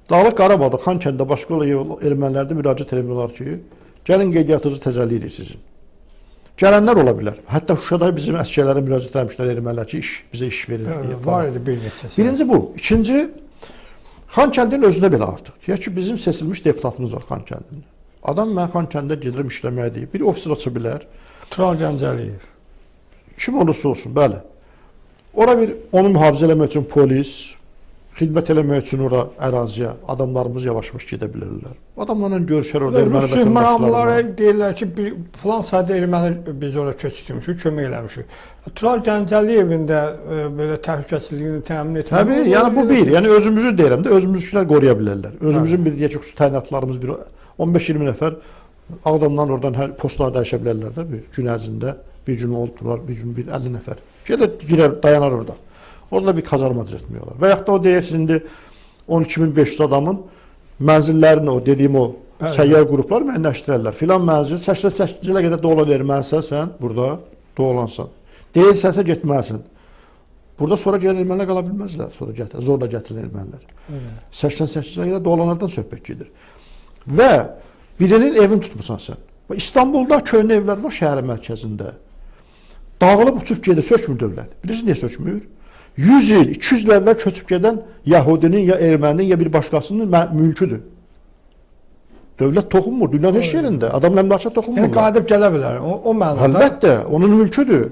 Dağlıq Qarabağda, Xankəndidə, başqa ermənilərdə müraciət eləmirlər ki, gəlin qeydiyyatınızı təzəlləyirik sizin. Gələnlər ola bilər. Hətta Şuşada bizim əsgərlərə müraciət eləmişlər ermənilər ki, bizə iş verir. Var idi bir neçəsi. Birinci bu. İkinci, Xankəndinin özünə belə artıq. Deyək ki, bizim seçilmiş deputatımız var Xankəndində. Adam mən Xankəndidə gedirəm işləməyə deyib. Bir ofisir aça bilər. Tural Gəncəliyev. Kim olursa olsun, bəli. Ora bir, onu mühafizə eləmək üçün polis, xidmət eləmək üçün ora əraziyə adamlarımız yavaş-yavaş gedə bilərlər. Adamlarla görüşər orada erməni vətəndaşlarına. Deyirlər ki, filan sayda erməni biz ora köçürmüşük, kömək eləmişik. Tural Gəncəliyevin də belə təhlükəsizliyini təmin etmək. Təbii, yəni bu bir. Yəni özümüzü deyirəm də, özümüzü qoruya bilərlər. Özümüzün bir deyək ki, xüsusi təyinatlarımız bir 15-20 nəfər Ağdamdan oradan hər postlar dəyişə bilərlər də bir gün ərzində. Bir gün oldular, bir gün 50 nəfər. Girer, dayanar orada. Orada bir kazarma düzəltmiyorlar. Və yaxud da o deyirsiniz, indi 12.500 adamın mənzillərini, o dediyim o səyyar qruplar müəyyənləşdirərlər. Filan mənzil 88-ci ilə qədər dolan ermənisən, sən burada dolansan. Deyilsənsə getməlisən. Burada sonra gələn ermənilər qala bilməzlər. Sonra zorla gətirilən ermənilər. 88-ci ilə qədər dolanlardan söhbət gedir. Və birinin evini tutmusan sən. İstanbulda köhnə evlər var şəhərin mərkəzində. Dağılıb uçub gedir, sökmür dövlət. Bilirsiniz niyə sökmür? 100 il, 200 il əvvəl köçüb gedən Yahudinin, ya erməninin, ya bir başqasının mülküdür. Dövlət toxunmur, dünyanın heç yerində. Adam əmlakça toxunmurlar. Qalib gələ bilər, o mənada. Əlbəttə, onun mülküdür.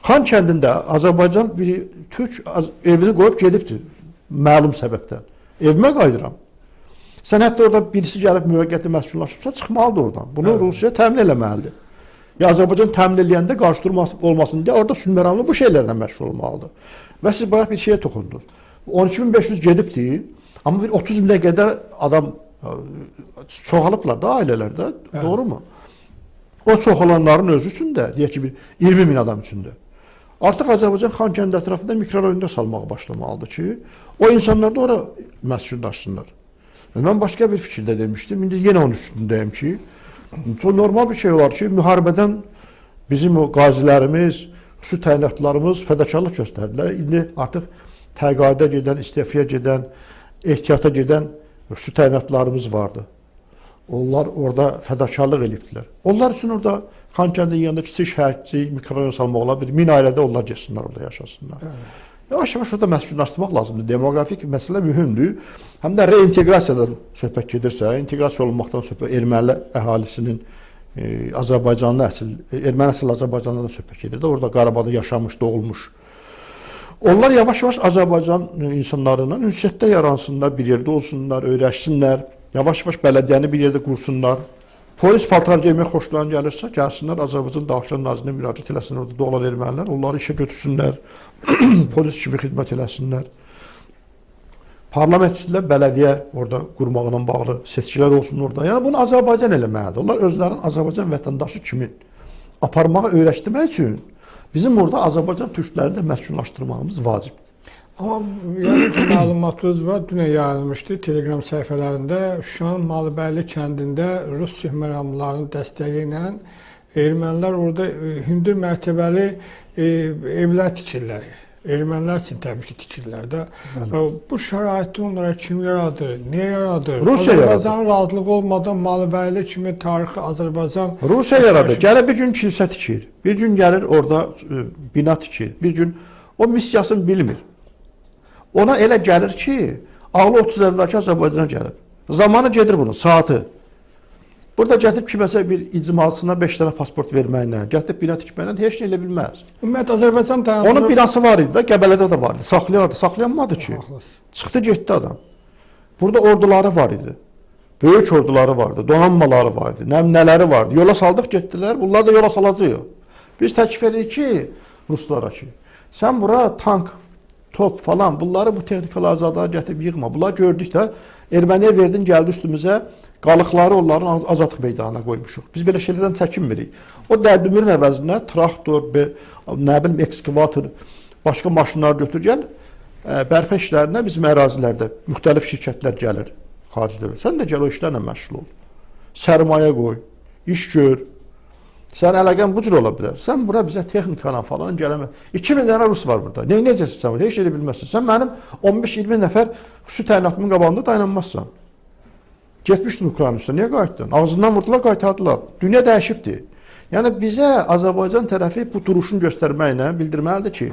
Xankəndində Azərbaycan bir türk evini qoyub gedibdir, məlum səbəbdən. Evimə qayıdıram. Sən hətta orada birisi gəlib müvəqqəti məskunlaşıbsa, çıxmalıdır oradan. Bunu Rusiya təmin eləməlidir. Ya Azərbaycan təmin eləyəndə qarşıdurma olmasın deyə orada sülhməramlı bu şeylərlə məşğul olmalıdır. Və siz bayaq bir şeyə toxundunuz. 12.500 gedibdir, amma bir 30 minə qədər adam çoxalıblar da ailələrdə, doğru mu? O çoxalanların özü üçün də, deyək ki, bir 20 min adam üçün də. Artıq Azərbaycan Xankəndi ətrafında mikrorayonda salmağa başlamalıdır ki, o insanlar da ora məskunlaşsınlar. Mən başqa bir fikirdə demişdim, indi yenə onun üstündəyim ki, çox normal bir şey olar ki, müharibədən bizim o qazilərimiz, xüsusi təyinatlarımız fədakarlıq göstərdilər. İndi artıq təqaüdə gedən, istefaya gedən, ehtiyata gedən xüsusi təyinatlarımız vardı. Onlar orada fədakarlıq edibdilər. Onlar üçün orada Xankəndinin yanında kiçik şəhər, kiçik mikrorayon salmaq olar, bir 1000 ailədə onlar geçsinlər, orada yaşasınlar. Yavaş-yavaş orada məskunlaşdırmaq lazımdır. Demografik məsələ mühümdür. Həm də reinteqrasiyadan söhbət gedirsə, inteqrasiya olunmaqdan söhbət, erməni əhalisinin Azərbaycanlı əsl, erməni əsl Azərbaycanlı da söhbət gedir. Orada Qarabağda yaşamış, doğulmuş. Onlar yavaş-yavaş Azərbaycan insanlarından ünsiyyətdə yaransınlar, bir yerdə olsunlar, öyrəşsinlər. Yavaş-yavaş bələdiyyəni bir yerdə qursunlar. Polis paltar geymək xoşlarına gəlirsə, gəlsinlər Azərbaycan Daxilişlər Nazirinə müraciət eləsinlər, orada dolan ermənilər, onları işə götürsünlər, polis kimi xidmət eləsinlər. Parlamentçilər bələdiyyə orada qurmaqla bağlı seçkilər olsun orada. Yəni bunu Azərbaycan eləməlidir. Onlar özlərinin Azərbaycan vətəndaşı kimi aparmağa öyrəşdirmək üçün bizim orada Azərbaycan türklərini də məskunlaşdırmağımız vacibdir. Amma yəni ki, məlumatınız var, dünə yayılmışdı Telegram səhifələrində. Şuşanın Malıbəyli kəndində Rus sülhməramlarının dəstəyi ilə ermənilər orada hündür mərtəbəli evlər tikirlər. Ermənilər üçün təbii ki, tikirlər də. Bu şəraitdə onlara kim yaradır, niyə yaradır? Rusiya yaradır. Azərbaycanın razılığı olmadan Malıbəyli kimi tarixi Azərbaycan... Rusiya yaradır. Gəlir bir gün kilsə tikir, bir gün gəlir orada bina tikir, bir gün o missiyasını bilmir. Ona elə gəlir ki, ağlı 30 əvvəlki Azərbaycana gəlib. Zamanı gedir bunun, saatı. Burada gətirib kiməsə bir icmalsına 5 dənə pasport verməklə, gətirib bina tikməklə heç nə elə bilməz. Ümumiyyətlə Azərbaycan dayandırıb. Onun binası var idi də, Qəbələdə də var idi. Saxlayardı, saxlayanmadı ki. Çıxdı getdi adam. Burada orduları var idi. Böyük orduları vardı, donanmaları vardı, nələri vardı. Yola saldıq getdilər, bunlar da yola salacaq. Biz təklif edirik ki, ruslara ki, sən bura tank, top falan, bunları bu texnikaları zaten gətirib yığma. Bunlar gördük də, Erməniyə verdin, gəldi üstümüzə, qalıqları onların azadlıq meydanına qoymuşuq. Biz belə şeylərdən çəkinmirik. O dərdümirin əvəzinə traktor, nə bilim, ekskavator, başqa maşınlar götür gəl, bərpa işlərinə bizim ərazilərdə müxtəlif şirkətlər gəlir, xarici dövlət. Sən də gəl o işlərlə məşğul ol. Sərmayə qoy, iş gör. Sən əlaqən bu cür ola bilər. Sən bura bizə texnikana falan gələmə. 2000 dənə rus var burada. Necəsin sən? Heç elə bilməzsən. Sən mənim 15-20 nəfər xüsusi təyinatımın qabağında dayanmazsan. Getmişdin Ukrayna üstə. Niyə qayıtdın? Ağzından vurdular, qaytardılar. Dünya dəyişibdir. Yəni bizə Azərbaycan tərəfi bu duruşunu göstərməklə bildirməlidir ki,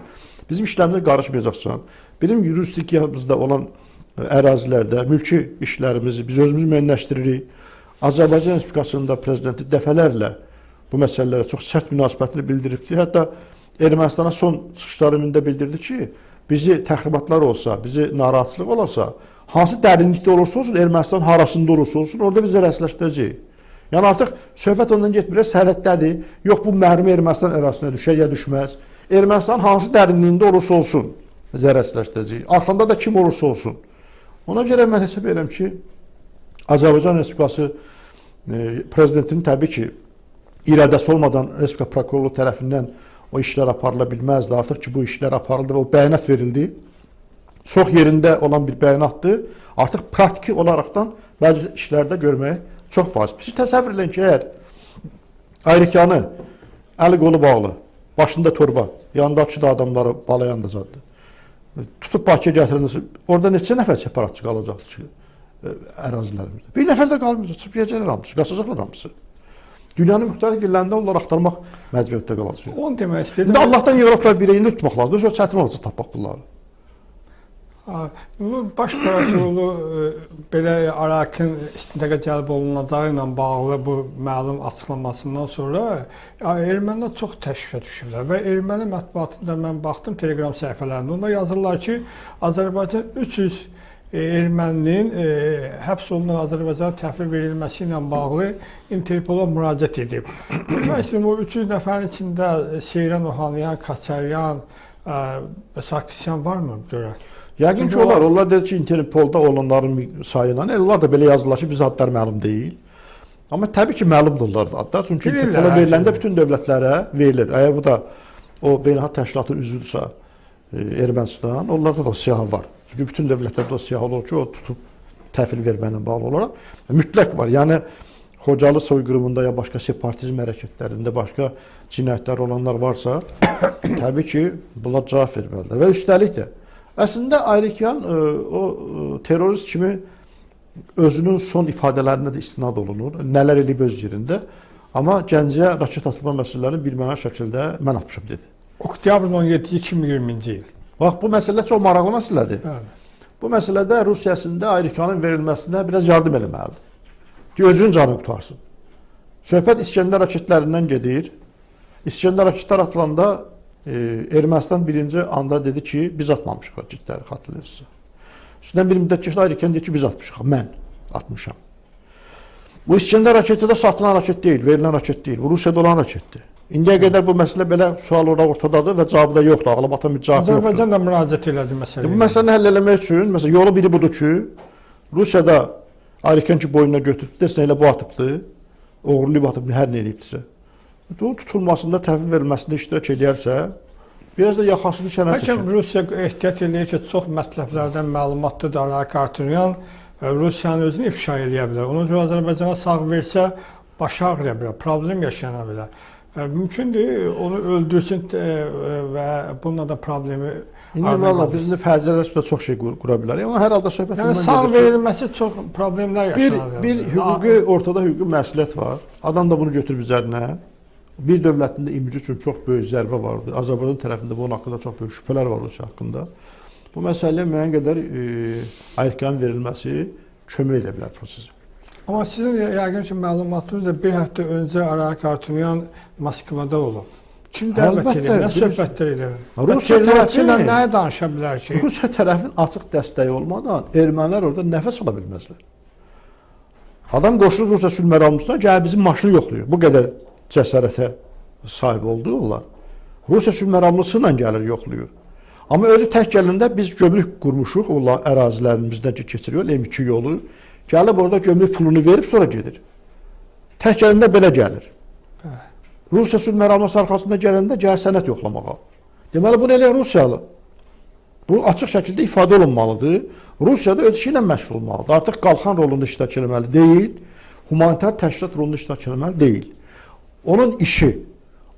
bizim işlərimizə qarışmayacaqsan. Bizim yurisdiksiyamızda olan ərazilərdə mülki işlərimizi biz özümüz müəyyənləşdiririk. Azərbaycan Respublikasında prezidenti dəfələrlə bu məsələlərə çox sərt münasibətini bildiribdir. Hətta Ermənistana son çıxışlarında bildirdi ki, bizi təxribatlar olsa, bizi narahatçılıq olarsa, hansı dərinlikdə olursa olsun, Ermənistan harasında olursa olsun, orada biz rəsləşdirəcəyik. Yəni artıq söhbət ondan getmir, sərhəddədir. Yox, bu mərmi Ermənistan ərazisinə düşər ya düşməz. Ermənistan hansı dərinliyində olursa olsun, rəsləşdirəcəyik. Arxanda da kim olursa olsun. Ona görə mən hesab edirəm ki, Azərbaycan Respublikası prezidentinin təbii ki, iradəsi olmadan Respublika prokurorluğu tərəfindən o işlər aparıla bilməzdi. Artıq ki, bu işlər aparıldı və o bəyanat verildi. Çox yerində olan bir bəyanatdır. Artıq praktiki olaraqdan bəzi işlərdə görmək çox vacib. Siz təsəvvür edin ki, əgər Ayrıkanı əli qolu bağlı, başında torba, yanındakı da adamları balayan da zaddır. Tutub Bakıya gətirilməsi, orada neçə nəfər separatçı qalacaqdır ki, ərazilərimizdə. Bir nəfər də qalmayacaq, çıxıb yiyəcəklər hamısı, qaçacaqlar hamısı. Dünyanın müxtəlif yerlərində onları axtarmaq məcburiyyətdə qalacaq. Onu demək istəyirəm. İndi Allahdan Avropa bireyini tutmaq lazımdır. Çox çətin olacaq tapmaq bunları. Baş prokurorluğu belə Arakin istintaqa cəlb olunacağı ilə bağlı bu məlum açıqlamasından sonra ermənilər çox təşvişə düşüblər və erməni mətbuatında mən baxdım Telegram səhifələrində. Onda yazırlar ki, Azərbaycan 300 erməninin həbs olunan Azərbaycana təhvil verilməsi ilə bağlı Interpola müraciət edib. Məsələn, o 300 nəfərin içində Seyran Ohanyan, Kaçaryan, Sarkisyan varmı? Görək. Yəqin ki, olar. Onlar deyir ki, Interpolda olanların sayına, onlar da belə yazırlar ki, biz adlar məlum deyil. Amma təbii ki, məlumdur onlar da adlar. Çünki Interpola veriləndə bütün dövlətlərə verilir. Əgər bu da o beynəlxalq təşkilatın üzvüdürsə Ermənistan, onlarda da siyahı var. Çünki bütün dövlətlərdə o siyahı olur ki, o tutub təhvil verməklə bağlı olaraq mütləq var. Yəni, Xocalı soyqırımında ya başqa separatizm hərəkətlərində başqa cinayətlər olanlar varsa, təbii ki, bunlar cavab verməlidir. Və üstəlik də, əslində Ayrıkan o terrorist kimi özünün son ifadələrində də istinad olunur. Nələr edib öz yerində. Amma Gəncəyə raket atılma məsələlərini birmənalı şəkildə mən atmışam dedi. Oktyabrın 17-ci 2020-ci il. Bax, bu məsələ çox maraqlı məsələdir. Bəli. Bu məsələdə Rusiyasında Ayrıkanın verilməsinə biraz yardım eləməlidir. Ki, özünün canını qutarsın. Söhbət İskəndər raketlərindən gedir. İskəndər raketlər atılanda Ermənistan birinci anda dedi ki, biz atmamışıq raketləri, xatırlayırsınız. Üstündən bir müddət keçdi, Ayrıkan dedi ki, biz atmışıq, mən atmışam. Bu İskəndər raketi də satılan raket deyil, verilən raket deyil, bu Rusiyada olan raketdir. İndiyə qədər bu məsələ belə sual ortadadır və cavabı da yoxdur, ağla batan bir cavab yoxdur. Azərbaycan da müraciət elədi məsələyə. Bu məsələni həll eləmək üçün, məsələn, yolu biri budur ki, Rusiyada Ayrıkan ki, boynuna götürdü, desin elə bu atıbdı, oğurlayıb atıbdı, hər nə eləyibdirsə. Onun tutulmasında, təhvil verilməsində iştirak edərsə, biraz da yaxasını kənara çəkər. Bəlkə Rusiya ehtiyat edir ki, çox mətləblərdən məlumatlıdır Arak Arturyan, Rusiyanın özünü ifşa edə bilər. Onun üçün Azərbaycana sağ versə, başı ağrıya bilər, problem yaşayana bilər. Mümkündür, onu öldürsün və bununla da problemi İndi valla bizim fərzələr üstə çox şey qura bilər. Amma hər halda söhbət yəni sağ verilməsi çox problemlər yaşanır. Bir hüquqi, ortada hüquqi məsuliyyət var. Adam da bunu götürüb üzərinə. Bir dövlətin də imicü üçün çox böyük zərbə vardı. Azərbaycan tərəfində bunun haqqında çox böyük şübhələr var Rusiya haqqında. Bu məsələyə müəyyən qədər Ayrıkanın verilməsi kömək edə bilər prosesə. Amma sizin yəqin ki, məlumatınızda bir həftə öncə Araq Artunyan Moskvada olub. Kim dəvət Əlbəttə, edir, nə bilirsiniz. söhbətlər edir? Rusiya Terrorçu ilə tərəfi- nəyə danışa bilər ki? Rusiya tərəfin açıq dəstəyi olmadan ermənilər orada nəfəs ala bilməzlər. Adam qoşulur Rusiya sülh məramlısına, gəl bizim maşını yoxlayır. Bu qədər cəsarətə sahib oldu onlar. Rusiya sülh məramlısı ilə gəlir, yoxlayır. Amma özü tək gələndə biz gömrük qurmuşuq, onlar ərazilərimizdən ki, keçiriyor, M2 yolu. Gəlib orada gömrük pulunu verib sonra gedir. Tək gələndə belə gəlir. Rusiya sülh məramlısı arxasında gələndə gəlir sənət yoxlamağa. Deməli, bunu elə Rusiyalı. Bu açıq şəkildə ifadə olunmalıdır. Rusiya da öz işi ilə məşğul olmalıdır. Artıq qalxan rolunda iştirak etməli deyil, humanitar təşkilat rolunda iştirak etməli deyil. Onun işi,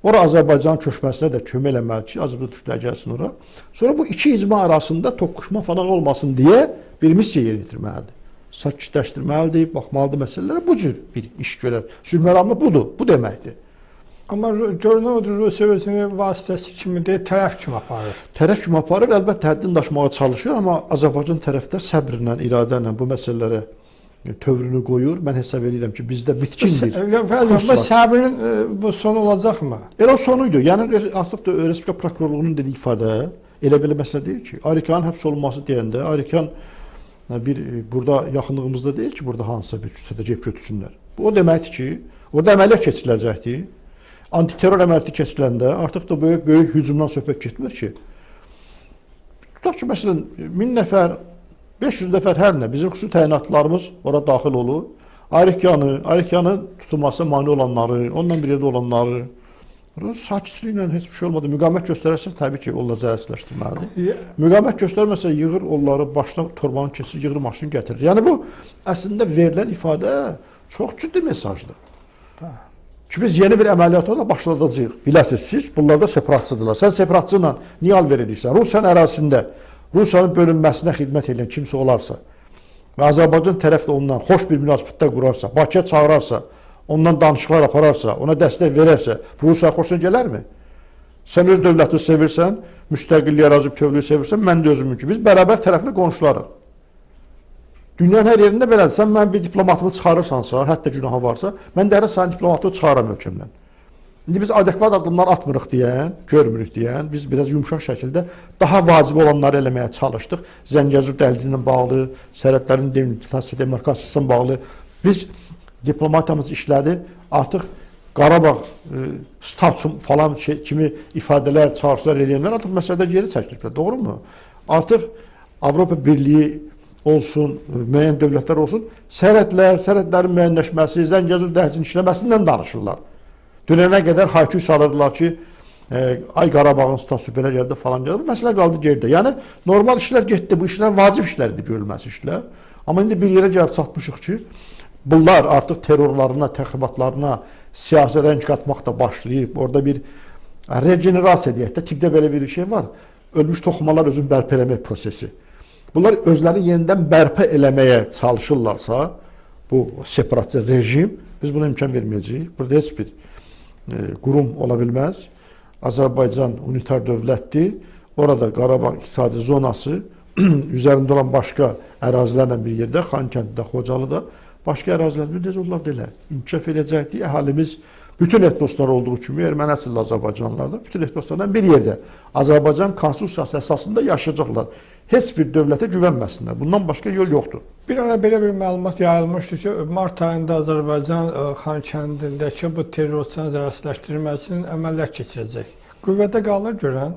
ora Azərbaycanın köçməsinə də kömək eləməli ki, Azərbaycan türklər gəlsin ora. Sonra bu iki icma arasında toqquşma falan olmasın deyə bir missiya yerinə yetirməlidir. Sakitləşdirməlidir, baxmalıdır məsələlərə. Bu cür bir iş görər. Sülh məramlı budur, bu deməkdir. Amma görünür odur Rusiya özünü vasitəsi kimi deyil, tərəf kimi aparır. Tərəf kimi aparır, əlbəttə həddini daşımağa çalışır, amma Azərbaycan tərəfdə səbrlə, iradə ilə bu məsələlərə tövrünü qoyur. Mən hesab edirəm ki, bizdə bitkin bir kurs var. Səbrin bu sonu olacaqmı? Elə o sonuydu. Yəni artıq da Respublika prokurorluğunun dediyi ifadə elə belə məsələ deyil ki. Arikanın həbs olunması deyəndə Arikan bir burada yaxınlığımızda deyil ki, burada hansısa bir küçədə cep götürsünlər. Bu o deməkdir ki, orada əməliyyat keçiriləcəkdir. Antiterror əməliyyatı keçiriləndə artıq da böyük hücumdan söhbət getmir ki. Tutaq ki, məsələn, 1000 nəfər, 500 nəfər hər nə, bizim xüsusi təyinatlarımız ora daxil olur. Arikanı tutulmasına mane olanları, onunla bir yerdə olanları, sakitliklə heç bir şey olmadı. Müqavimət göstərərsə, təbii ki, onları zərərsizləşdirməlidir. Müqavimət göstərməsə, yığır onları, başına torbanı keçir, yığır maşını gətirir. Yəni bu, əslində verilən ifadə çox ciddi mesajdır. Ki, biz yeni bir əməliyyata da başladacağıq. Biləsiniz siz, bunlar da separatçıdırlar. Sən separatçı ilə niyə alver edirsən? Rusiyanın ərazisində, Rusiyanın bölünməsinə xidmət edən kimsə olarsa və Azərbaycan tərəf də ondan xoş bir münasibətlər qurarsa, Bakıya çağırarsa, ondan danışıqlar apararsa, ona dəstək verərsə, bu Rusiya xoşuna gələrmi? Sən öz dövlətini sevirsən, müstəqilliyə razı bütövlüyü sevirsən, mən də özümün ki, biz bərabər tərəfli qonşularıq. Dünyanın hər yerində belədir. Sən mən bir diplomatımı çıxarırsansa, hətta günahı varsa, mən də sənin diplomatını çıxaram ölkəmdən. İndi biz adekvat addımlar atmırıq deyən, görmürük deyən, biz biraz yumuşaq şəkildə daha vacib olanları eləməyə çalışdıq. Zəngəzur dəhlizi ilə bağlı, sərhədlərin demarkasiyasına bağlı biz diplomatiyamız işlədi. Artıq Qarabağ statusum falan kimi ifadələr, çağrışlar edənlər artıq məsələdə geri çəkiliblər. Doğrumu? Artıq Avropa Birliyi olsun, müəyyən dövlətlər olsun, sərhədlərin müəyyənləşməsi, Zəngəzur dəhlizinin işləməsindən danışırlar. Dünənə qədər hayküy salırdılar ki, ay Qarabağın statusu belə gəldi falan gəldi. Məsələ qaldı geridə. Yəni, normal işlər getdi, bu işlər vacib işlər idi, görülməsi işlər. Amma indi bir yerə gəlib çatmışıq ki, bunlar artıq terrorlarına, təxribatlarına siyasi rəng qatmaq da başlayıb. Orada bir regenerasiya deyək də, tipdə belə bir şey var. Ölmüş toxumalar özünü bərpa eləmək prosesi. Bunlar özlərini yenidən bərpa eləməyə çalışırlarsa, bu separatçı rejim, biz buna imkan verməyəcəyik. Burada heç bir qurum ola bilməz. Azərbaycan unitar dövlətdir. Orada Qarabağ iqtisadi zonası üzərində olan başqa ərazilərlə bir yerdə, Xankəndidə, Xocalıda, başqa ərazilərdə bir onlar da elə inkişaf edəcəkdir. Əhalimiz bütün etnoslar olduğu kimi erməni əsilli Azərbaycanlılar da bütün etnoslardan bir yerdə Azərbaycan konstitusiyası əsasında yaşayacaqlar. Heç bir dövlətə güvənməsinlər. Bundan başqa yol yoxdur. Bir ara belə bir məlumat yayılmışdı ki, mart ayında Azərbaycan Xankəndindəki bu terrorçuların zərərsizləşdirilməsi üçün əməliyyat keçirəcək. Qüvvədə qalır görən.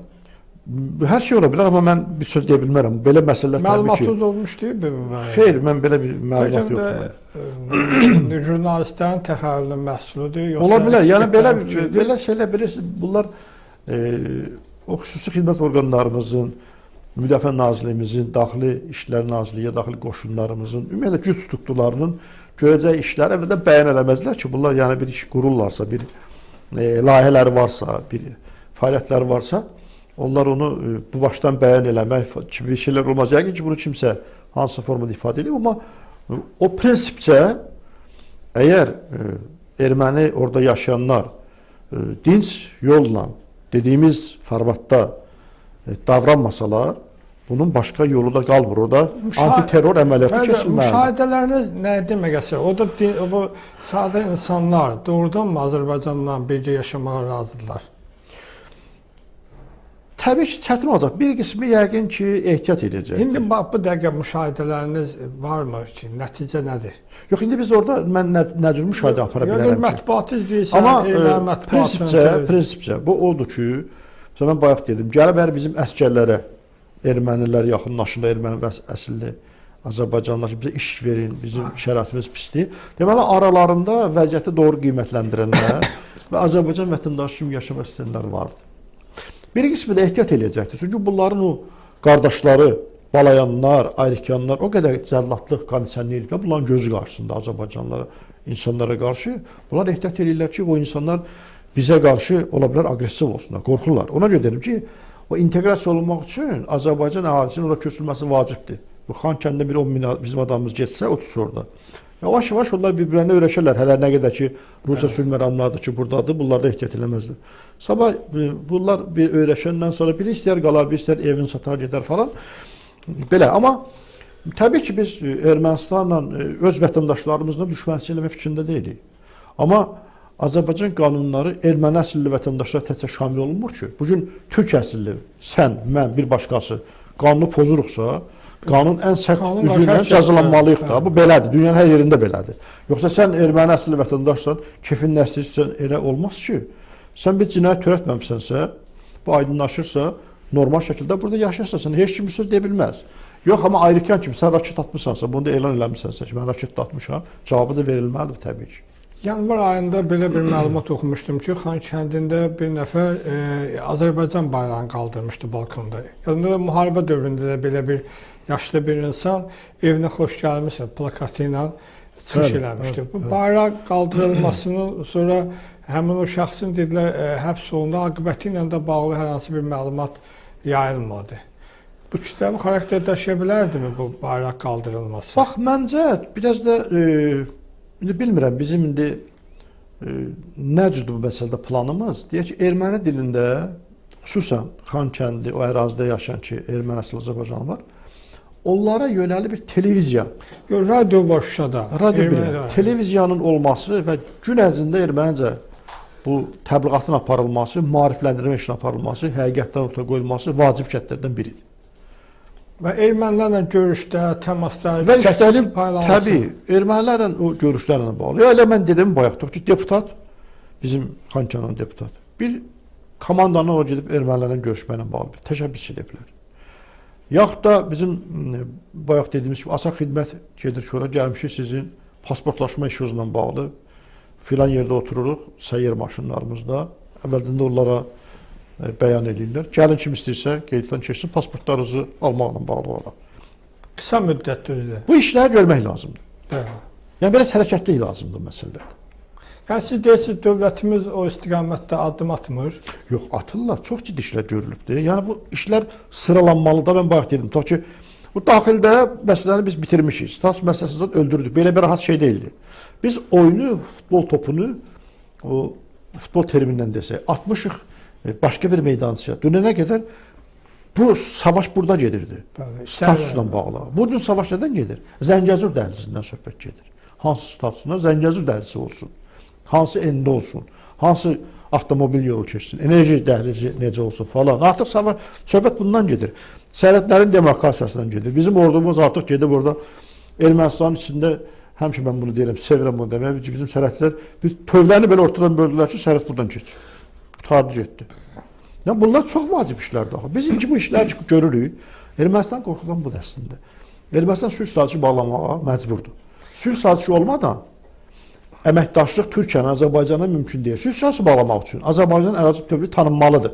Hər şey ola bilər, amma mən bir söz deyə bilmərəm. Belə məsələlər təbii ki... Məlumatınız olmuş deyil mi? Xeyr, mən belə bir məlumat yoxdur. Jurnalistlərin təxəyyülünün məhsuludur. Ola bilər, yəni belə şeylər bilirsiniz, bunlar o xüsusi xidmət orqanlarımızın, Müdafiə Nazirliyimizin, Daxili İşlər Nazirliyi, daxili qoşunlarımızın, ümumiyyətlə güc tutduqlarının görəcəyi işləri əvvəldən bəyan eləməzlər ki, bunlar yəni bir iş qururlarsa, bir layihələri varsa, bir fəaliyyətləri varsa, onlar onu bu başdan bəyan eləmək kimi şeylər olmaz. Yəqin ki, bunu kimsə hansısa formada ifadə edib, amma o prinsipcə əgər erməni orada yaşayanlar dinc yolla dediyimiz formatda davranmasalar, bunun başqa yolu da qalmır. Orada antiterror əməliyyatı keçilməlidir. Müşahidələriniz nə demək əsas? O da bu sadə insanlar doğrudanmı Azərbaycanla birgə yaşamağa razıdırlar? Təbii ki, çətin olacaq. Bir qismi yəqin ki, ehtiyat edəcək. İndi bu dəqiqə müşahidələriniz varmı ki, nəticə nədir? Yox, indi biz orada mən nə cür müşahidə apara bilərəm ki? Mətbuatı izləyirsən, amma prinsipcə bu odur ki, mən bayaq dedim, gəlib bizim əsgərlərə, ermənilər yaxınlaşırlar, erməni və əsilli Azərbaycanlılar ki, bizə iş verin, bizim şəraitimiz pisdir. Deməli, aralarında vəziyyəti doğru qiymətləndirənlər və Azərbaycan vətəndaşı kimi yaşamaq istəyənlər vardır. Bir qismi də ehtiyat eləyəcəkdir. Çünki bunların o qardaşları, balayanlar, ayrıkanlar o qədər cəlladlıq, qaniçənlik eləyir. Bunların gözü qarşısında Azərbaycanlılara, insanlara qarşı bunlar ehtiyat eləyirlər ki, o insanlar bizə qarşı ola bilər aqressiv olsunlar, qorxurlar. Ona görə dedim ki, o inteqrasiya olunmaq üçün Azərbaycan əhalisinin ora köçülməsi vacibdir. Bu Xankəndə bir 10 min bizim adamımız getsə, otursa orada. Yavaş-yavaş onlar bir-birinə öyrəşərlər. Hələ nə qədər ki, Rusiya sülh məramlarıdır ki, buradadır, bunlar da ehtiyat eləməzlər. Sabah bunlar bir öyrəşəndən sonra biri istəyər qalar, biri istəyər evini satar, gedər falan. Belə, amma təbii ki, biz Ermənistanla, öz vətəndaşlarımızla düşmənçilik eləmə fikrində deyilik. Amma Azərbaycan qanunları erməni əsilli vətəndaşlar təkcə şamil olunmur ki. Bugün türk əsilli, sən, mən, bir başqası qanunu pozuruqsa, qanun ən sərt üzrü ilə cəzalanmalıyıq da. Bu belədir. Dünyanın hər yerində belədir. Yoxsa sən erməni əsilli vətəndaşsan, kefin nə istəyirsən, elə olmaz ki. Sən bir cinayət törətməmisənsə, bu aydınlaşırsa, normal şəkildə burada yaşayırsan, heç kim bir söz deyə bilməz. Yox, amma ayrıkan kimi sən raket atmışsansa, bunu da elan eləmişsənsə ki, mən raket atmışam, cavabı da verilməlidir təbii ki. Yanvar ayında belə bir məlumat oxumuşdum ki, Xankəndində bir nəfər Azərbaycan bayrağını qaldırmışdı balkonda. Yadında müharibə dövründə də belə bir yaşlı bir insan evinə xoş gəlmişsə plakatı ilə çıxış eləmişdi. Bu bayraq qaldırılmasının sonra həmin o şəxsin dedilər həbs olundu, aqibəti ilə də bağlı hər hansı bir məlumat yayılmadı. Bu kütləvi xarakter daşıya bilərdimi bu bayraq qaldırılması? Bax, məncə biraz da indi bilmirəm, bizim indi nə cürdür bu məsələdə planımız? Deyək ki, erməni dilində, xüsusən Xankəndi, o ərazidə yaşayan ki, erməni əsl Azərbaycan var, onlara yönəli bir televiziya. Radio var Şuşada. Televiziyanın olması və gün ərzində ermənicə bu təbliğatın aparılması, maarifləndirmə işinin aparılması, həqiqətdən ortaya qoyulması vacib şərtlərdən biridir. Və ermənilərlə görüşdə, təmaslar, və üstəlik, təbii, ermənilərlə o görüşlərlə bağlı. Elə mən dedim bayaqdır ki, deputat, bizim Xankəndin deputat, bir komandanın oraya gedib ermənilərlə görüşməklə bağlı bir təşəbbüs edə bilər. Yaxud da bizim bayaq dediyimiz kimi asaq xidmət gedir ki, ora gəlmişik sizin pasportlaşma işinizlə bağlı filan yerdə otururuq, səyyar maşınlarımızda. Əvvəldən də onlara bəyan edirlər. Gəlin kim istəyirsə qeyddən keçsin, pasportlarınızı almaqla bağlı olaraq. Qısa müddətdir. Bu işləri görmək lazımdır. Bəli. Yəni biraz hərəkətlik lazımdır məsələlərdə. Yəni siz deyirsiniz dövlətimiz o istiqamətdə addım atmır. Yox, atırlar. Çox ciddi işlər görülübdür. Yəni bu işlər sıralanmalıdır. Mən bayaq dedim. Ta ki bu daxildə məsələni biz bitirmişik. Status məsələsini öldürdük. Belə bir rahat şey deyildi. Biz oyunu, futbol topunu o futbol terminindən desək, atmışıq başqa bir meydançaya. Dünənə qədər bu savaş burada gedirdi. Statusla bağlı. Bu gün savaş nədən gedir? Zəngəzur dəhlizindən söhbət gedir. Hansı statusuna? Zəngəzur dəhlizi olsun. Hansı endə olsun? Hansı avtomobil yolu keçsin? Enerji dəhlizi necə olsun falan. Artıq savaş, söhbət bundan gedir. Sərhədlərin demarkasiyasından gedir. Bizim ordumuz artıq gedib orada Ermənistanın içində, həmişə mən bunu deyirəm, sevirəm bunu demək ki, bizim sərhədçilər tövləni belə ortadan böldülər ki, sərhəd buradan keçir. Qutardı getdi. Yəni, bunlar çox vacib işlərdir. Biz bu işləri görürük. Ermənistan qorxudan budur əslində. Ermənistan sülh sazişi bağlamağa məcburdur. Sülh sazişi olmadan əməkdaşlıq Türkiyənin, Azərbaycanın mümkün deyil. Sülh sazişi bağlamaq üçün Azərbaycanın ərazi bütövlüyü tanınmalıdır.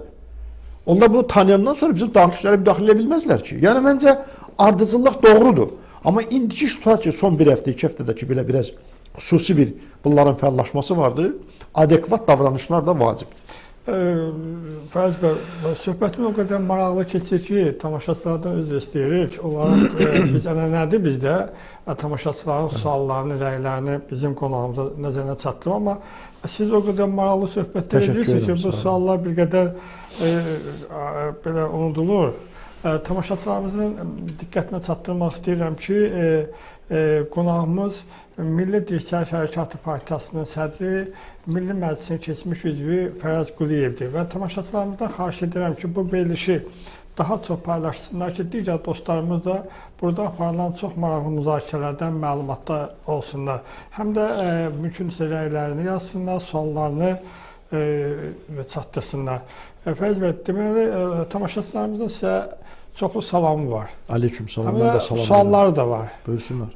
Onlar bunu tanıyandan sonra bizim daxili işlərə müdaxilə edə bilməzlər ki. Yəni, məncə ardıcıllıq doğrudur. Amma indiki situasiya son bir həftə, 2 həftədəki belə biraz xüsusi bir bunların fəallaşması vardır. Adekvat davranışlar da vacibdir. Fəriz bəy, söhbətimiz o qədər maraqlı keçir ki, tamaşaçılardan üzr istəyirik. Onların biz ənənədir bizdə tamaşaçıların suallarını, rəylərini bizim qonağımıza nəzərinə çatdırır. Amma siz o qədər maraqlı söhbətlər edirsiniz ki, bu suallar bir qədər belə unudulur. Tamaşaçılarımızın diqqətinə çatdırmaq istəyirəm ki, qonağımız Milli Dirçəliş Hərəkatı Partiyasının sədri, Milli Məclisin keçmiş üzvü Fərəz Quliyevdir və tamaşaçılarımızdan xahiş edirəm ki, bu verilişi daha çox paylaşsınlar ki, digər dostlarımız da burada aparılan çox maraqlı müzakirələrdən məlumatda olsunlar. Həm də mümkünsə rəylərini yazsınlar, suallarını çatdırsınlar. Fəriz bəy, deməli, tamaşaçılarımızın sizə çoxlu salamı var. Aleyküm salam, mən də salam. Sualları da var. Buyursunlar.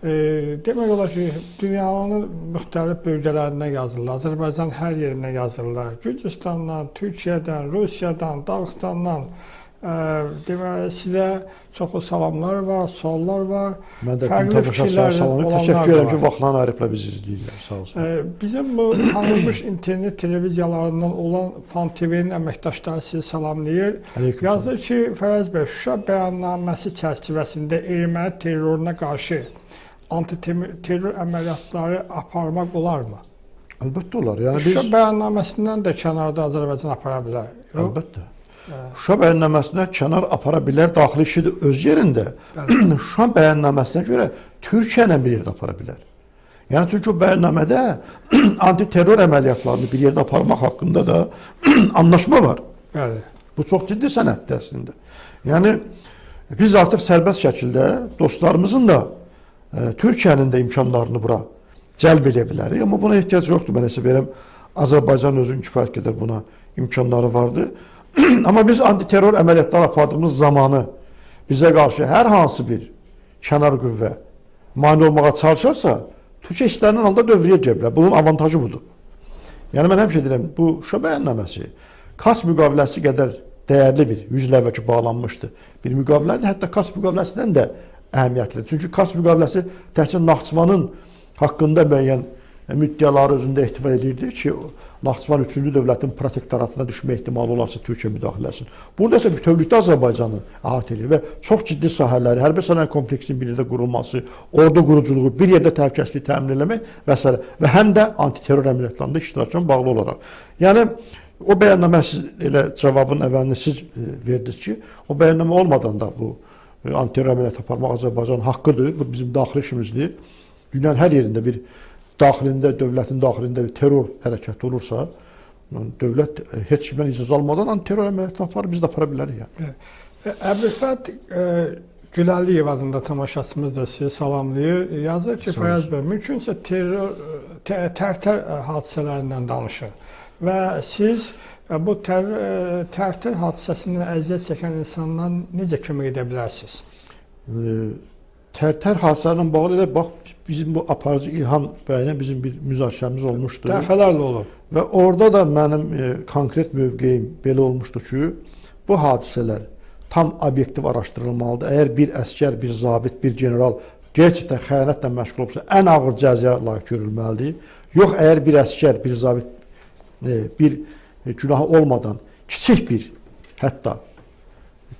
Demək olar ki, dünyanın müxtəlif bölgələrindən yazırlar, Azərbaycan hər yerindən yazırlar. Gürcüstandan, Türkiyədən, Rusiyadan, Dağıstandan. Deməli, sizə çoxlu salamlar var, suallar var. Mən də tamaşaçılara salamlayıb, təşəkkür edirəm ki, vaxtlarını ayırıbla bizi izləyirlər, sağ olsun. Bizim bu tanınmış internet televiziyalarından olan Fan TV-nin əməkdaşları sizi salamlayır. Yazır ki, Fərəz bəy, Şuşa bəyannaməsi çərçivəsində erməni terroruna qarşı antiterror əməliyyatları aparmaq olarmı? Əlbəttə olar. Yəni Şuşa bəyannaməsindən də kənarda Azərbaycan apara bilər. Əlbəttə. Şuşa bəyənnaməsinə kənar apara bilər, daxili işidir öz yerində. Şuşa bəyənnaməsinə görə Türkiyə ilə bir yerdə apara bilər. Yəni, çünki o bəyannamədə antiterror əməliyyatlarını bir yerdə aparmaq haqqında da anlaşma var. Bəli. Bu çox ciddi sənəddir əslində. Yəni, biz artıq sərbəst şəkildə dostlarımızın da Türkiyənin də imkanlarını bura cəlb edə bilərik. Amma buna ehtiyac yoxdur. Mən hesab edirəm, Azərbaycan özünün kifayət qədər buna imkanları vardır. Amma biz antiterror əməliyyatlar apardığımız zamanı bizə qarşı hər hansı bir kənar qüvvə mane olmağa çalışarsa, Türkiyə istənilən halda dövrəyə gələ bilər. Bunun avantajı budur. Yəni, mən həmişə deyirəm, bu Şuşa bəyannaməsi Kars müqaviləsi qədər dəyərli bir, 100 il əvvəlki bağlanmışdı bir müqavilədir. Hətta Kars müqaviləsindən də əhəmiyyətlidir. Çünki Kars müqaviləsi təkcə Naxçıvanın haqqında müəyyən müddəaları özündə ehtiva edirdi ki, Naxçıvan 3-cü dövlətin protektoratına düşmə ehtimalı olarsa Türkiyə müdaxiləsin. Burada isə bütövlükdə Azərbaycanı əhatə edir və çox ciddi sahələri, hərbi sənaye kompleksinin bir yerdə qurulması, ordu quruculuğu, bir yerdə təhlükəsizliyi təmin etmək və s. və həm də antiterror əməliyyatlarında iştirakla bağlı olaraq. Yəni, o bəyannamə elə cavabın əvvəlini siz verdiniz ki, o bəyannamə olmadan da bu antiterror əməliyyat aparmaq Azərbaycanın haqqıdır, bu bizim daxili işimizdir. Dünyanın hər yerində bir daxilində, dövlətin daxilində bir terror hərəkəti olursa, dövlət heç kimdən icazə almadan antiterror əməliyyatını aparır, biz də apara bilərik. Yəni. Əbülfət Güləliyev adında tamaşaçımız da sizi salamlayır. Yazır ki, Fərəz bəy, mümkünsə Tərtər hadisələrindən danışın və siz bu Tərtər hadisəsindən əziyyət çəkən insandan necə kömək edə bilərsiniz? Tərtər hadisələrlə bağlı elə bax, bizim bu aparıcı İlham bəylə bizim bir müzakirəmiz olmuşdu. Dəfələrlə olub. Və orada da mənim konkret mövqeyim belə olmuşdu ki, bu hadisələr tam obyektiv araşdırılmalıdır. Əgər bir əsgər, bir zabit, bir general gerçəkdən xəyanətlə məşğul olsa, ən ağır cəzaya layiq görülməlidir. Yox, əgər bir əsgər, bir zabit bir günahı olmadan kiçik bir, hətta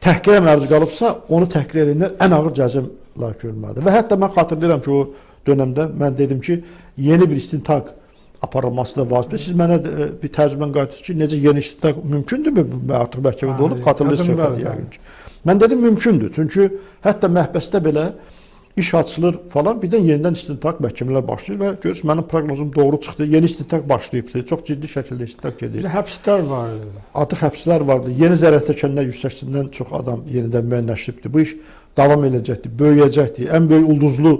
təhqirə məruz qalıbsa, onu təhqir edənlər ən ağır cəzaya layiq görülməlidir. Və hətta mən xatırlayıram ki, o dönəmdə mən dedim ki, yeni bir istintaq aparılması da vacibdir. Siz mənə bir tərcümən qayıtdınız ki, necə yeni istintaq mümkündürmü? Artıq məhkəmədə olub, xatırlayırsınız söhbəti yəqin ki. Mən dedim, mümkündür. Çünki hətta məhbəsdə belə iş açılır falan, birdən yenidən istintaq məhkəmələr başlayır və görürsünüz, mənim proqnozum doğru çıxdı. Yeni istintaq başlayıbdır. Çox ciddi şəkildə istintaq gedir. Həbslər var. Artıq həbslər vardı. Yeni zərər çəkənlər 180-dən çox adam yenidən müəyyənləşdiribdir. Bu iş davam edəcəkdir, böyüyəcəkdir. Ən böyük ulduzlu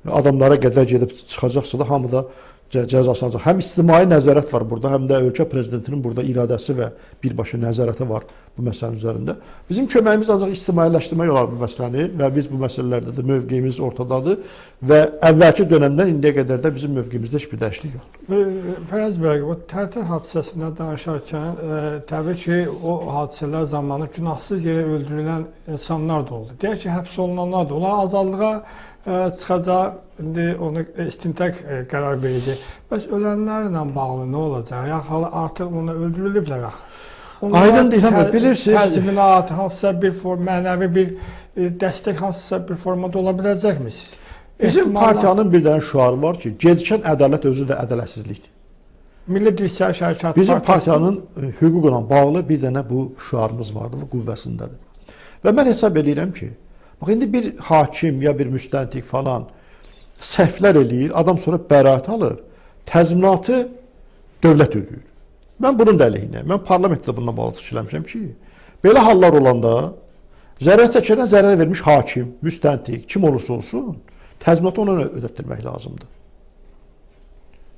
adamlara qədər gedib çıxacaqsa da hamı da cəzalanacaq. Həm ictimai nəzarət var burada, həm də ölkə prezidentinin burada iradəsi və birbaşa nəzarəti var bu məsələnin üzərində. Bizim köməyimiz ancaq ictimailəşdirmək olar bu məsələni və biz bu məsələlərdə də mövqeyimiz ortadadır və əvvəlki dönəmdən indiyə qədər də bizim mövqeyimizdə heç bir dəyişiklik yoxdur. Fərəz bəy, o Tərtər hadisəsindən danışarkən təbii ki, o hadisələr zamanı günahsız yerə öldürülən insanlar da oldu. Deyək ki, həbs olunanlar da, onlar azadlığa çıxacaq, indi onu istintaq qərar verəcək. Bəs ölənlərlə bağlı nə olacaq? Yaxı artıq onu öldürülüblər axı. Aydın deyil, bilirsiniz. Təzminat, hansısa bir mənəvi bir dəstək hansısa bir formada ola biləcəkmi siz? Bizim partiyanın bir dənə şüarı var ki, gecikən ədalət özü də ədalətsizlikdir. Milli Dirçəliş Hərəkatı Bizim partiyanın hüquqla bağlı bir dənə bu şüarımız vardır və qüvvəsindədir. Və mən hesab edirəm ki, bax indi bir hakim ya bir müstəntiq falan səhvlər eləyir, adam sonra bəraət alır, təzminatı dövlət ödəyir. Mən bunun da əleyhinəyəm. Mən parlamentdə bununla bağlı fikirləmişəm ki, belə hallar olanda zərər çəkənə zərər vermiş hakim, müstəntiq, kim olursa olsun, təzminatı ona ödətdirmək lazımdır.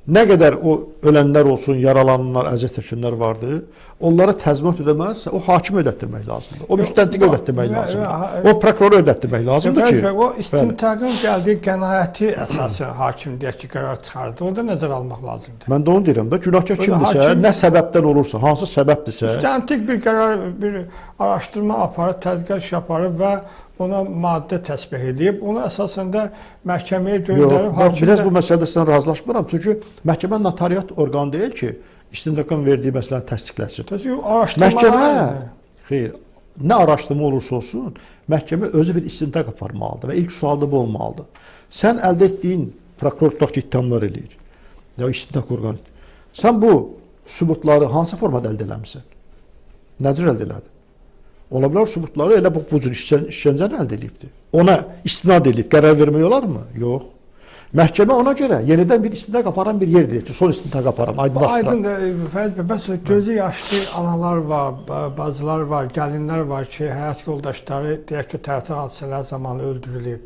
Nə qədər o ölənlər olsun, yaralananlar, əziyyət çəkənlər vardır, onlara təzminat ödəməzsə, o hakimi ödətdirmək lazımdır. O müstəntiqi ödətdirmək lazımdır. O prokuroru ödətdirmək lazımdır ki... O istintaqın gəldiyi qənaəti əsasən hakim deyək ki, qərar çıxardı. Onu da nəzərə almaq lazımdır. Mən də onu deyirəm də, günahkar kimdirsə, nə səbəbdən olursa, hansı səbəbdirsə... Müstəntiq bir qərar, bir araşdırma aparır, tədqiqat iş aparır və ona maddə təsbih edib, onu əsasında məhkəməyə göndərib... Yox, biraz bu məsələdə sizdən razılaşmıram. Çünki məhkəmə notariat orqanı deyil ki, istintaqın verdiyi məsələni təsdiqləsin. Məhkəmə, xeyr, nə araşdırma olursa olsun, məhkəmə özü bir istintaq aparmalıdır və ilk sualda bu olmalıdır. Sən əldə etdiyin prokuror tutaq ki, ittihamlar eləyir, ya istintaq orqanı. Sən bu sübutları hansı formada əldə eləmişsən? Necə əldə elədin? Ola bilər sübutları elə bu cür işgəncəni əldə edibdir. Ona istinad edib qərar vermək olarmı? Yox. Məhkəmə ona görə yenidən bir istintaq aparan bir yer deyir ki, son istintaq aparan, aydınlaşdıran. Aydın, Fərid bəy, bəs gözü yaşlı analar var, bacılar var, gəlinlər var ki, həyat yoldaşları deyək ki, tərtib hadisələr zamanı öldürülüb.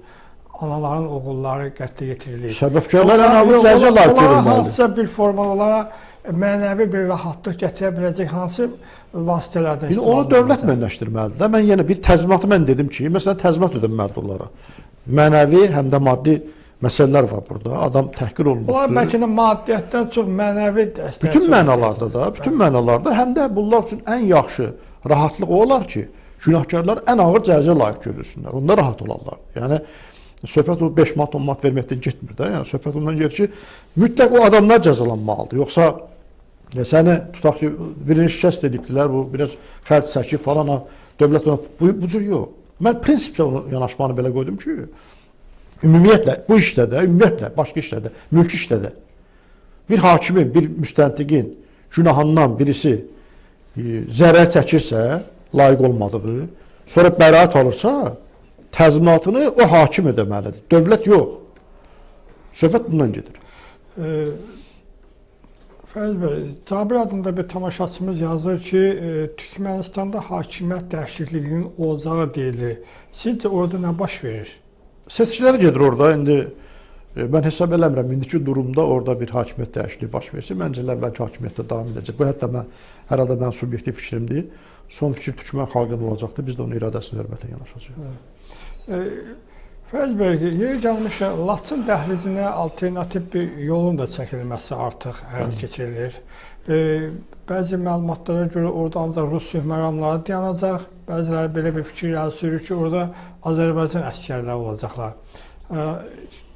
Anaların oğulları qətlə yetirilib. Səbəbkarlar ən ağır cəza layıq görülməlidir. Hansısa bir formal olaraq mənəvi bir rahatlıq gətirə biləcək hansı vasitələrdən istifadə onu dövlət müəyyənləşdirməlidir. Mən yenə bir təzminatı mən dedim ki, məsələn təzminat ödənməlidir onlara. Mənəvi həm də maddi məsələlər var burada. Adam təhqir olunubdur. Onlar bəlkə də maddiyyətdən çox mənəvi dəstək. Bütün mənalarda həm də bunlar üçün ən yaxşı rahatlıq o olar ki, günahkarlar ən ağır cəzaya layiq görülsünlər. Onda rahat olarlar. Yəni söhbət o 5 manat, 10 manat verməkdən getmir də. Yəni söhbət ondan gedir ki, mütləq o adamlar cəzalanmalıdır. Yoxsa səni tutaq ki, birini şikəst edibdilər, bu biraz xərc çəkib falan, dövlət ona bu cür yox. Mən prinsipdə onu yanaşmanı belə qoydum ki, ümumiyyətlə bu işdə də, ümumiyyətlə başqa işdə də, mülki işdə də bir hakimin, bir müstəntiqin günahından birisi zərər çəkirsə, layiq olmadığı, sonra bəraət alırsa, təzminatını o hakim ödəməlidir. Dövlət yox. Söhbət bundan gedir. Fərid bəy, Cabir adında bir tamaşaçımız yazır ki, Türkmənistanda hakimiyyət dəyişikliğinin olacağı deyilir. Sizcə orada nə baş verir? Seçkiləri gedir orada. İndi mən hesab eləmirəm, indiki durumda orada bir hakimiyyət dəyişikliyi baş versin. Məncə əvvəlki hakimiyyətdə davam edəcək. Bu hətta hər halda mənim subyektiv fikrimdir. Son fikir Türkmən xalqının olacaqdır. Biz də onun iradəsinə hörmətlə yanaşacağıq. Fərid bəy, yeri gəlmişəm, Laçın dəhlizinə alternativ bir yolun da çəkilməsi artıq həyat keçirilir. Bəzi məlumatlara görə orada ancaq Rus sülhməramları dayanacaq. Bəziləri belə bir fikir sürür ki, orada Azərbaycan əsgərləri olacaqlar.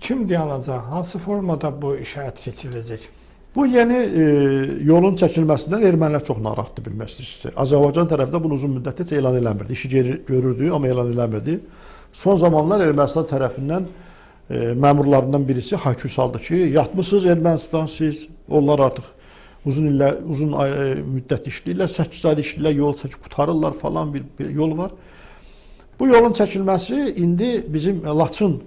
Kim dayanacaq? Hansı formada bu iş həyat keçiriləcək? Bu yeni yolun çəkilməsindən ermənilər çox narahatdır, bilmək istəyirsə. Azərbaycan tərəfdə bunu uzun müddətdə heç elan eləmirdi. İşi görürdü, amma elan eləmirdi. Son zamanlar Ermənistan tərəfindən məmurlarından birisi haykü saldı ki, yatmısınız Ermənistan siz, onlar artıq uzun müddət işləyirlər, 8 ayda işləyirlər, yol çəkib qutarırlar falan bir yol var. Bu yolun çəkilməsi indi bizim Laçın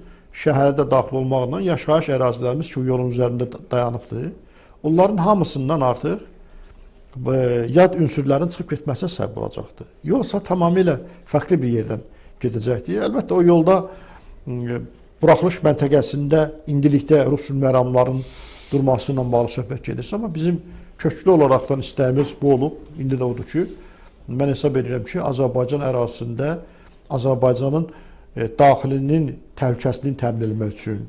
şəhərdə daxil olmaqla yaşayış ərazilərimiz ki, yolun üzərində dayanıbdır. Onların hamısından artıq yad ünsürlərin çıxıb getməsinə səbəb olacaqdır. Yolsa tamamilə fərqli bir yerdən gedəcəkdir. Əlbəttə o yolda buraxılış məntəqəsində indilikdə Rus sülhməramların durması ilə bağlı söhbət gedirsə, amma bizim köklü olaraqdan istəyimiz bu olub. İndi də odur ki, mən hesab edirəm ki, Azərbaycan ərazisində Azərbaycanın daxilinin təhlükəsizliyini təmin etmək üçün,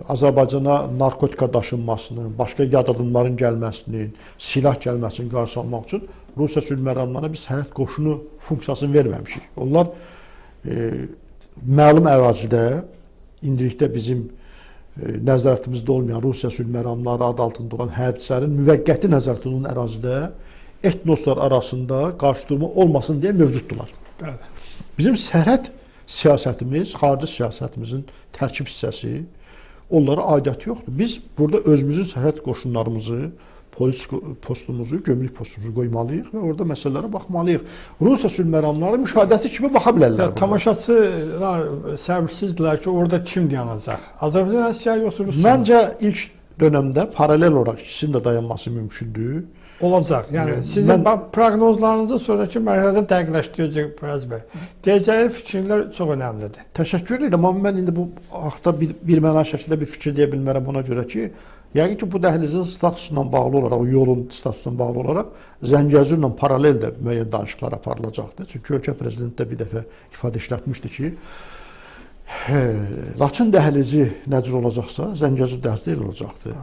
Azərbaycana narkotika daşınmasının, başqa yad adamların gəlməsinin, silah gəlməsinin qarşısı almaq üçün Rusiya sülhməramlarına biz sərhəd qoşunu funksiyasını verməmişik. Onlar məlum ərazidə, indilikdə bizim nəzarətimizdə olmayan Rusiya sülhməramları adı altında olan hərbçilərin müvəqqəti nəzarət olunan ərazidə etnoslar arasında qarşıdurma olmasın deyə mövcuddular. Bizim sərhəd siyasətimiz, xarici siyasətimizin tərkib hissəsi, onlara aidiyyəti yoxdur. Biz burada özümüzün sərhəd qoşunlarımızı polis postumuzu, gömrük postumuzu qoymalıyıq və orada məsələlərə baxmalıyıq. Rusiya sülh məramları müşahidəsi kimi baxa bilərlər. Tamaşaçılar səbirsizdirlər ki, orada kim dayanacaq? Azərbaycan əsgəri yoxsa Rusiya? Məncə ilk dönəmdə paralel olaraq ikisinin də dayanması mümkündür. Olacaq. Yəni sizin proqnozlarınızı sonraki mərhələdə dəqiqləşdirəcək Firaz bəy. Deyəcəyi fikirlər çox önəmlidir. Təşəkkür edirəm, amma mən indi bu haqda birmənalı şəkildə bir fikir deyə bilmərəm ona görə ki, yəqin ki, bu dəhlizin statusundan bağlı olaraq, o yolun statusundan bağlı olaraq Zəngəzurla paralel də müəyyən danışıqlar aparılacaqdır. Çünki ölkə prezidenti də bir dəfə ifadə işlətmişdi ki, Laçın dəhlizi nə cür olacaqsa, Zəngəzur dəhlizi elə olacaqdır.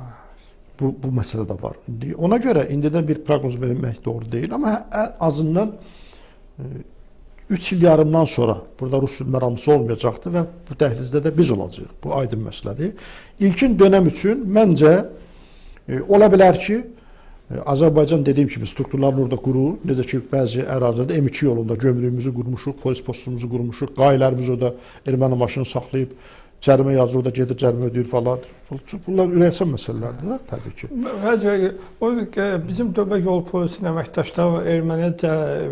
Bu məsələ də var. Ona görə indidən bir proqnoz vermək doğru deyil, amma ən azından 3 il yarımdan sonra burada Rus sülh məramlısı olmayacaqdır və bu dəhlizdə də biz olacağıq. Bu aydın məsələdir. İlkin dönəm üçün məncə ola bilər ki, Azərbaycan dediyim kimi strukturlarını orada qurur. Necə ki, bəzi ərazilərdə M2 yolunda gömrüyümüzü qurmuşuq, polis postumuzu qurmuşuq, qayilərimiz orada erməni maşını saxlayıb cərimə yazır, orada gedir, cərimə ödəyir falan. Bunlar ürəksən məsələlərdir də, təbii ki. O bizim dövlət yol polisinin əməkdaşları erməniyə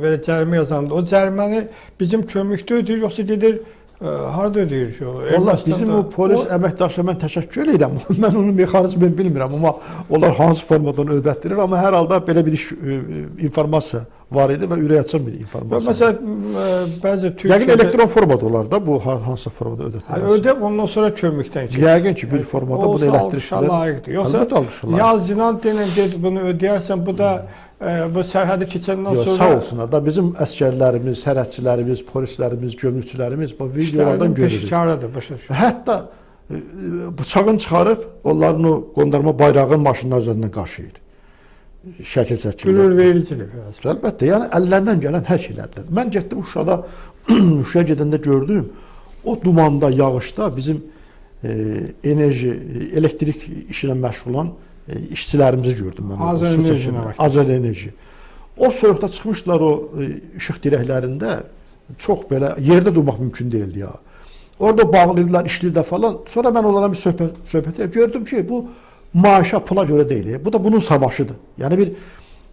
belə cərimə yazanda, o cəriməni bizim köməkdə ödəyir, yoxsa gedir, harada ödəyir ki? Vallahi bizim o polis əməkdaşlara mən təşəkkür edirəm. Mən onun mexanizmini bilmirəm, amma onlar hansı formadan ödətdirir, amma hər halda belə bir informasiya var idi və ürəkaçan bir informasiya. Məsələn, bəzi Türkiyədə... Yəqin elektron formada olar da, bu hansı formada ödətdirir? Ödəb, ondan sonra köməkdən keçir. Yəqin ki, bir formada bunu elektrikçilər... Olsa layiqdir. Yoxsa yazılan deyilən gedib bunu ödəyərsən, bu da bu sərhədi keçəndən sonra... Sağ olsunlar da, bizim əskərlərimiz, sərhədçilərimiz, polislərimiz, gömrükçülərimiz bu videolardan görürük. Peşkarədir, başa düşür. Hətta bıçağını çıxarıb, onların o qondarma bayrağın maşınlar üzərindən qaşıyır. Şəkil çəkirlər. Qürur vericidir biraz. Əlbəttə, yəni əllərindən gələn hər şeylərdir. Mən getdim Şuşada, Şuşaya gedəndə gördüm, o dumanda, yağışda bizim enerji, elektrik işinə məşğul olan işçilərimizi gördüm mən. Azərenerji. O soyuqda çıxmışdılar o işıq dirəklərində, çox belə yerdə durmaq mümkün deyildi ya. Orada bağlayırlar, işləyirlər falan. Sonra mən onlarla bir söhbət edib gördüm ki, bu maaşa, pula görə deyil. Bu da bunun savaşıdır. Yəni bir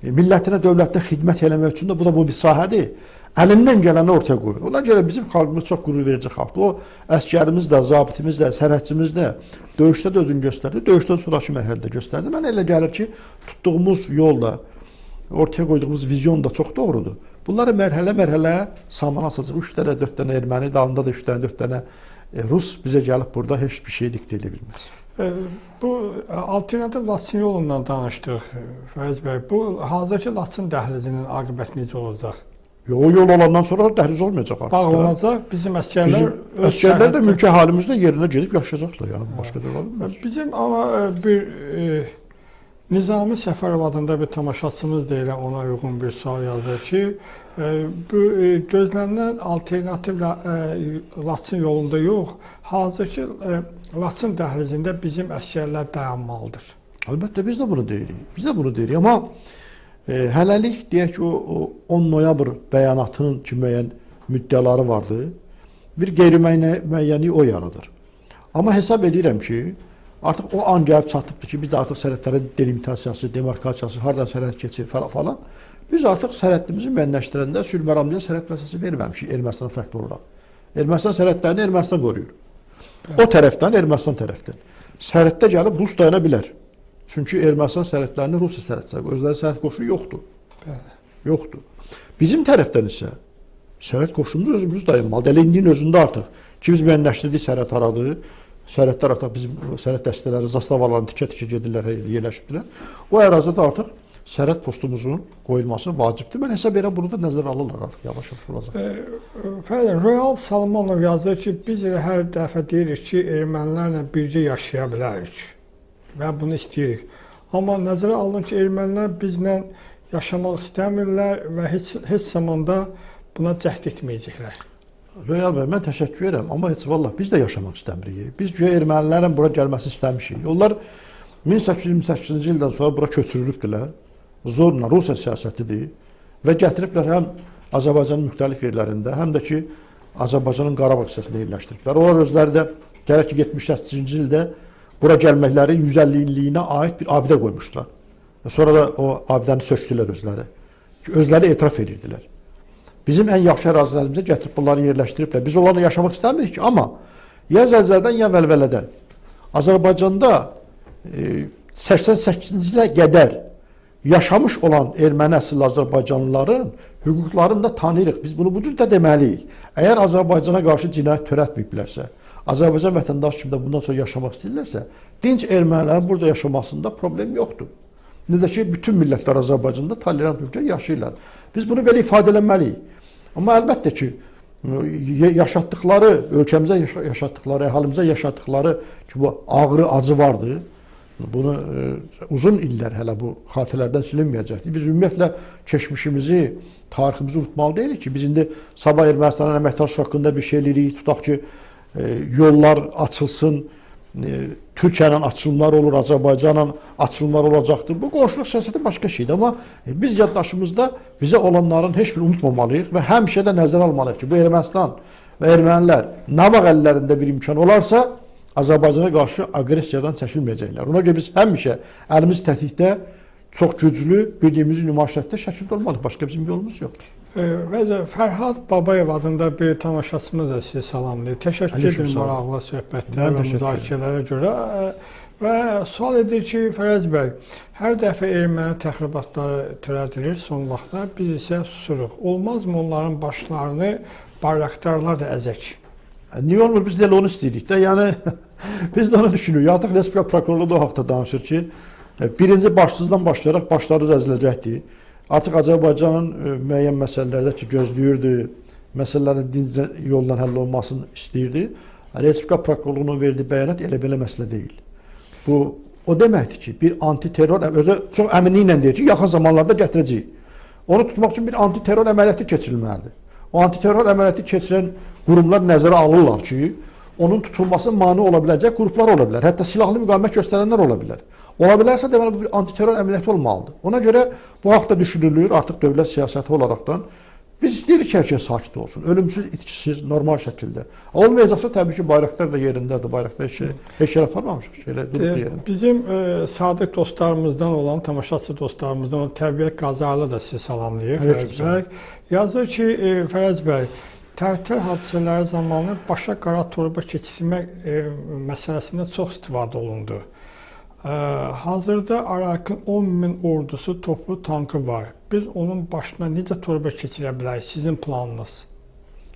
millətinə, dövlətdə xidmət eləmək üçün də bu da bir sahədir. Əlindən gələni ortaya qoyur. Ona görə bizim xalqımız çox qürur verici xalqdır. O əskərimiz də, zabitimiz də, sərhədçimiz də döyüşdə də özünü göstərdi. Döyüşdən sonraki mərhələdə göstərdi. Mənə elə gəlir ki, tutduğumuz yolla, ortaya qoyduğumuz vizyon da çox doğrudur. Bunları mərhələ-mərhələ samana asacaq. 3 dənə, 4 dənə erməni, dalında da 3 dənə, 4 dənə Rus bizə gəlib burada heç bir şey diktə edə bilməz. Bu alternativ Laçın yolundan danışdıq, Fəriz bəy. Bu hazırki Laçın dəhlizinin aqibəti necə olacaq? O yol olandan sonra dəhliz olmayacaq artıq. Bağlanacaq, bizim əsgərlər... Əsgərlər də mülki halimizdə yerinə gedib yaşayacaqlar, yəni başqa cür ola bilməz. Bizim amma bir Nizami Səfərov adında bir tamaşaçımız da elə ona uyğun bir sual yazır ki, bu gözlənilən alternativ Laçın yolunda yox, hazırki Laçın dəhlizində bizim əsgərlər dayanmalıdır. Əlbəttə biz də bunu deyirik. Amma hələlik deyək ki, o 10 noyabr bəyanatının ki, müəyyən müddəaları vardı, bir qeyri-müəyyənlik o yaradır. Amma hesab edirəm ki, artıq o an gəlib çatıbdır ki, biz də artıq sərhədlərin delimitasiyası, demarkasiyası, haradan sərhəd keçir falan. Biz artıq sərhədimizi müəyyənləşdirəndə sülh məramlıya sərhəd məsələsi verməmişik Ermənistan fərqli olaraq. Ermənistan sərhədlərini Ermənistan qoruyur. O tərəfdən, Ermənistan tərəfdən. Sərhəddə gəlib Rus dayana bilər. Çünki Ermənistan sərhədlərini Rusiya sərhədçiləri, özləri sərhəd qoşunu yoxdur. Yoxdur. Bizim tərəfdən isə sərhəd qoşunumuz özümüz dayanmalıdır. Elə indinin özündə artıq ki, biz müəyyənləşdirdik sərhəd haradır. Sərhədlər artıq bizim sərhəd dəstələri, zastavalarını tikə-tikə gedirlər, yerləşibdilər. O ərazidə artıq sərhəd postumuzun qoyulması vacibdir. Mən hesab edirəm, bunu da nəzərə alırlar artıq, yavaş-yavaş olacaq. Fəriz, Royal Salmanov yazır ki, biz hər dəfə deyirik ki, ermənilərlə bircə yaşaya bilərik və bunu istəyirik. Amma nəzərə alın ki, ermənilər bizlə yaşamaq istəmirlər və heç zamanda buna cəhd etməyəcəklər. Royal bəy, mən təşəkkür edirəm, amma heç vallahi biz də yaşamaq istəmirik. Biz güya ermənilərin bura gəlməsini istəmişik. Onlar 1828-ci ildən sonra bura köçürülübdülər. Zorla Rusiya siyasətidir və gətiriblər həm Azərbaycanın müxtəlif yerlərində, həm də ki, Azərbaycanın Qarabağ hissəsində yerləşdiriblər. Onlar özləri də gərək ki, 78-ci ildə bura gəlməklərin 150 illiyinə aid bir abidə qoymuşlar. Sonra da o abidəni sökdülər özləri. Özləri etiraf edirdilər. Bizim ən yaxşı ərazilərimizə gətirib bunları yerləşdiriblər. Biz onlarla yaşamaq istəmirik ki, amma ya zəlzələdən, ya vəlvələdən Azərbaycanda 88-ci ilə qədər yaşamış olan erməni əsilli azərbaycanlıların hüquqlarını da tanıyırıq. Biz bunu bu cür də deməliyik. Əgər Azərbaycana qarşı cinayət törətməyiblərsə, Azərbaycan vətəndaşı kimi də bundan sonra yaşamaq istəyirlərsə, dinc ermənilərin burada yaşamasında problem yoxdur. Necə ki, bütün millətlər Azərbaycanda tolerant ölkə yaşayırlar. Biz bunu belə ifadə eləməliyik. Amma əlbəttə ki, yaşatdıqları, ölkəmizə yaşatdıqları, əhalimizə yaşatdıqları ki, bu ağrı, acı vardır. Bunu uzun illər hələ bu xatirələrdən silinməyəcəkdir. Biz ümumiyyətlə keçmişimizi, tariximizi unutmalı deyilik ki, biz indi Sabah Ermənistanın əməkdaşlığı haqqında bir şey eləyirik. Tutaq ki, yollar açılsın, Türkiyənin açılımları olur, Azərbaycanla açılımlar olacaqdır. Bu qonşuluq siyasəti başqa şeydir. Amma biz yaddaşımızda bizə olanların heç birini unutmamalıyıq və həmişə də nəzərə almalıyıq ki, bu Ermənistan və ermənilər nə vaxt əllərində bir imkan olarsa, Azərbaycana qarşı aqressiyadan çəkilməyəcəklər. Ona görə biz həmişə əlimiz tətikdə, çox güclü, bildiyimizi nümayişətdə şəkildə olmalıyıq. Başqa bizim yolumuz yoxdur. Və Fərhad Babayev adında bir tamaşaçımız da sizi salamlayır. Təşəkkür edirəm maraqlı söhbətlər və müzakirələrə görə. Və sual edir ki, Fərəz bəy, hər dəfə erməni təxribatları törədilir son vaxtlar, biz isə susuruq. Olmazmı onların başlarını bayraktarlar da əzək? Niyə olmur? Biz də onu istəyirik də. Yəni, biz də onu düşünürük. Artıq Respublika prokurorluğu da o haqda danışır ki, birinci başsızdan başlayaraq başlarınız əziləcəkdir. Artıq Azərbaycanın müəyyən məsələlərdə ki, gözləyirdi, məsələlərin dinc yoldan həll olmasını istəyirdi. Respublika prokurorluğunun verdiyi bəyanat elə-belə məsələ deyil. Bu, o deməkdir ki, bir antiterror, özü çox əminliklə deyir ki, yaxın zamanlarda gətirəcəyik. Onu tutmaq üçün bir antiterror əməliyyatı keçirilməlidir. O antiterror əməliyyatı keçirən qurumlar nəzərə alırlar ki, onun tutulmasına mane ola biləcək qruplar ola bilər. Hətta silahlı müqavimət göstərənlər ola bilər. Ola bilərsə, deməli, bu bir antiterror əməliyyatı olmalıdır. Ona görə bu haqda düşünülür artıq dövlət siyasəti olaraqdan. Biz istəyirik ki, hər şey sakit olsun, ölümsüz, itkisiz, normal şəkildə. Olmayacaqsa, təbii ki, bayraqlar da yerindədir, bayraqlar heç yer aparmamışıq, yerində. Bizim sadiq dostlarımızdan olan, tamaşaçı dostlarımızdan olan Təbiət Qazarlı da sizi salamlayır, Fərəz bəy. Yazır ki, Fərəz bəy, Tərtər hadisələri zamanı başa qara torba keçirmək məsələsində çox istifadə olundu. Hazırda Araqın 10.000 ordusu, topu, tankı var. Biz onun başına necə torba keçirə bilərik? Sizin planınız?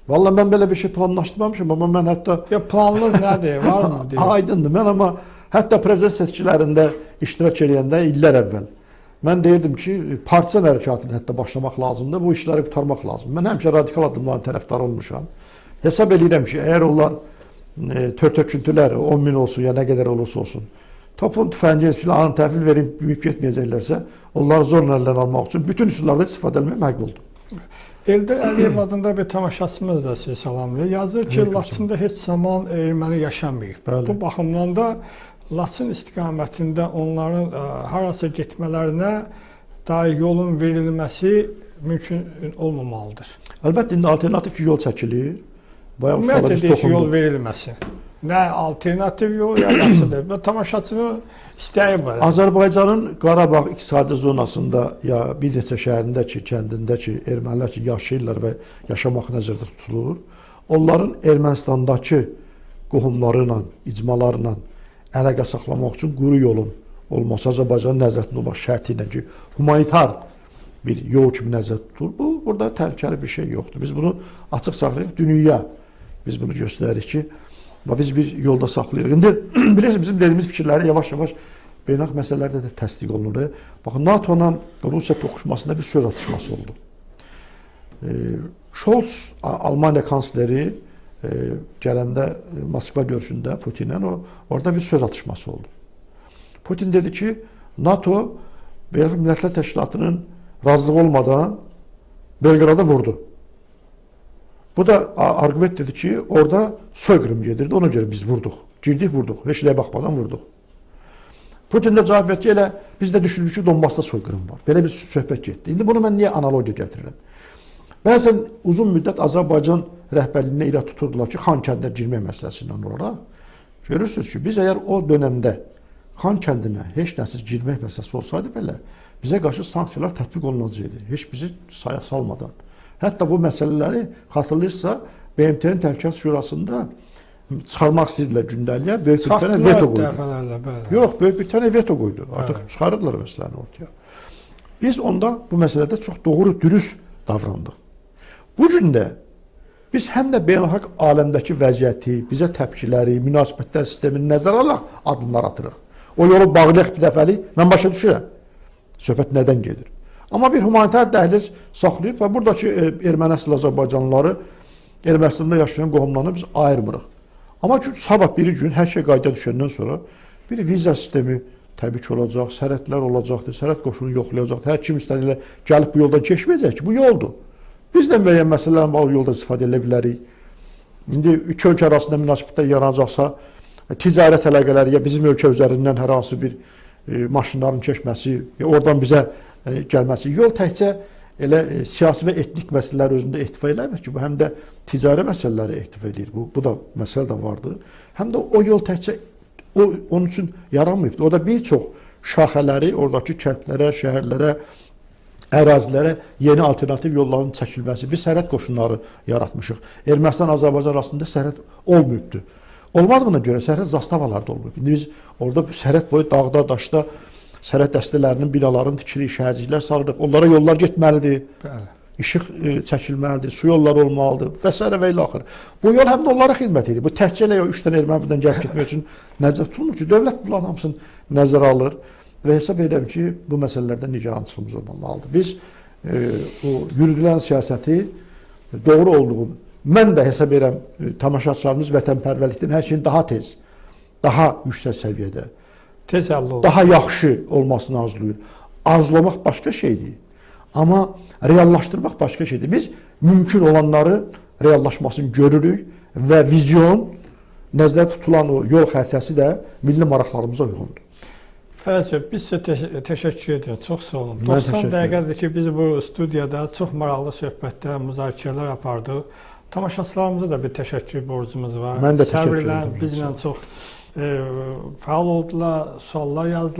Valla mən belə bir şey planlaşdırmamışım, amma mən hətta... Ya planınız nədir? Var mı? Aydındır. Mən amma hətta prezident seçkilərində iştirak edəndə illər əvvəl mən deyirdim ki, partisan hərəkatını hətta başlamaq lazımdır, bu işləri qutarmaq lazım. Mən həmişə radikal addımların tərəfdarı olmuşam. Hesab edirəm ki, əgər onlar tör-töküntülər 10.000 olsun, ya nə qədər olursa olsun, topun, tüfəngin, silahını təhvil verib büyük getməyəcəklərsə, onları zorla əldən almaq üçün bütün üsullarda istifadə etmək məqbuldur. Eldar Əliyev adında bir tamaşaçımız da sizi salamlayır. Yazır ki, Laçında heç zaman erməni yaşamayıb. Bu baxımdan da Laçın istiqamətində onların harasa getmələrinə dair yolun verilməsi mümkün olmamalıdır. Əlbəttə, indi alternativ yol çəkilir. Ümumiyyətlə deyir ki, yol verilməsi. Nə alternativ yol yaratılır. Və tamaşaçının istəyi var. Azərbaycanın Qarabağ iqtisadi zonasında ya bir neçə şəhərində ki, kəndində ki, ermənilər ki, yaşayırlar və yaşamaq nəzərdə tutulur. Onların Ermənistandakı qohumlarıyla, icmalarla əlaqə saxlamaq üçün quru yolun olması Azərbaycanın nəzərdə olmaq şərti ilə ki, humanitar bir yol kimi nəzərdə tutulur. Burada təhlükəli bir şey yoxdur. Biz bunu açıq saxlayırıq. Dünyaya biz bunu göstəririk ki, biz bir yolda saxlayırıq. İndi bilirsiniz, bizim dediyimiz fikirləri yavaş-yavaş beynəlxalq məsələlərdə də təsdiq olunur. Baxın, NATO-la Rusiya toqquşmasında bir söz atışması oldu. Scholz, Almaniya kansleri gələndə Moskva görüşündə Putinlə orada bir söz atışması oldu. Putin dedi ki, NATO Beynəlxalq Millətlər Təşkilatının razılığı olmadan Belqrada vurdu. Bu da arqument dedi ki, orada soyqırım gedirdi, ona görə biz vurduq. Girdik, vurduq, heç nəyə baxmadan vurduq. Putin də cavab verdi ki, elə biz də düşündük ki, Donbasda soyqırım var. Belə bir söhbət getdi. İndi bunu mən niyə analogiya gətirirəm? Bəzən uzun müddət Azərbaycan rəhbərliyinə irad tuturdular ki, Xankəndiyə girmək məsələsindən olaraq. Görürsünüz ki, biz əgər o dönəmdə Xan kəndinə heç nəsiz girmək məsələsi olsaydı belə, bizə qarşı sanksiyalar tətbiq olunacaqdı. Heç bizi saya salmadan. Hətta bu məsələləri xatırlayırsa, BMT-nin Təhlükəsizlik Şurasında çıxarmaq istəyirdilər gündəliyə, Böyük Britaniya veto qoydu. Yox, Böyük Britaniya veto qoydu. Artıq çıxarırdılar məsələni ortaya. Biz onda bu məsələdə çox doğru, dürüst davrandıq. Bu gün də biz həm də beynəlxalq aləmdəki vəziyyəti, bizə təpkiləri, münasibətlər sistemini nəzərə alaraq addımlar atırıq. O yolu bağlayaq bir dəfəlik, mən başa düşürəm. Söhbət nədən gedir? Amma bir humanitar dəhliz saxlayıb və buradakı erməni əsl Azərbaycanlıları Ermənistanda yaşayan qohumlarını biz ayırmırıq. Amma sabah biri gün hər şey qayda düşəndən sonra bir viza sistemi təbii ki olacaq, sərhədlər olacaqdır, sərhəd qoşunu yoxlayacaqdır. Hər kim istədilə gəlib bu yoldan keçməyəcək ki, bu yoldur. Biz də müəyyən məsələlərin bağlı yolda istifadə edə bilərik. İndi iki ölkə arasında münasibətlər yaranacaqsa, ticarət əlaqələri ya bizim ölkə üzərindən hər hansı bir maşınların keçməsi, ya oradan bizə gəlməsi, yol təkcə elə siyasi və etnik məsələlər özündə ehtiva eləmir ki, bu həm də ticari məsələləri ehtiva edir. Bu da məsələ də vardır. Həm də o yol təkcə onun üçün yaranmayıbdır. Orada bir çox şaxələri, oradakı kəndlərə, şəhərlərə, ərazilərə yeni alternativ yolların çəkilməsi. Biz sərhəd qoşunları yaratmışıq. Ermənistan-Azərbaycan arasında sərhəd olmayıbdır. Olmadığına görə sərhəd zastavalarda olmayıb. İndi biz orada sərhəd boyu dağda, daşda sərhəd dəstələrinin, binaların tikirik, şəhərciklər salırıq. Onlara yollar getməlidir. Bəli. İşıq çəkilməlidir, su yolları olmalıdır və s. və ilə axır. Bu yol həm də onlara xidmət edir. Bu təkcə elə 3 dənə erməni buradan gəlib getmək üçün nəzərdə tutulmur ki, dövlət bunların hamısını nəzərə alır və hesab edirəm ki, bu məsələlərdə nigarançılığımız olmamalıdır. Biz o yürüdülən siyasəti doğru olduğunu, mən də hesab edirəm, tamaşaçılarımız vətənpərvərlikdən hər şeyin daha tez, daha yüksək səviyyədə, daha yaxşı olmasını arzulayır. Arzulamaq başqa şeydir. Amma reallaşdırmaq başqa şeydir. Biz mümkün olanları reallaşmasını görürük və vizyon, nəzərdə tutulan o yol xəritəsi də milli maraqlarımıza uyğundur. Fərəz bəy, biz sizə təşəkkür edirəm. Çox sağ olun. 90 dəqiqədir ki, biz bu studiyada çox maraqlı söhbətlər, müzakirələr apardıq. Tamaşaçılarımıza da bir təşəkkür borcumuz var. Mən də təşəkkür edirəm. Bizlə çox fəal oldular, suallar yazdılar.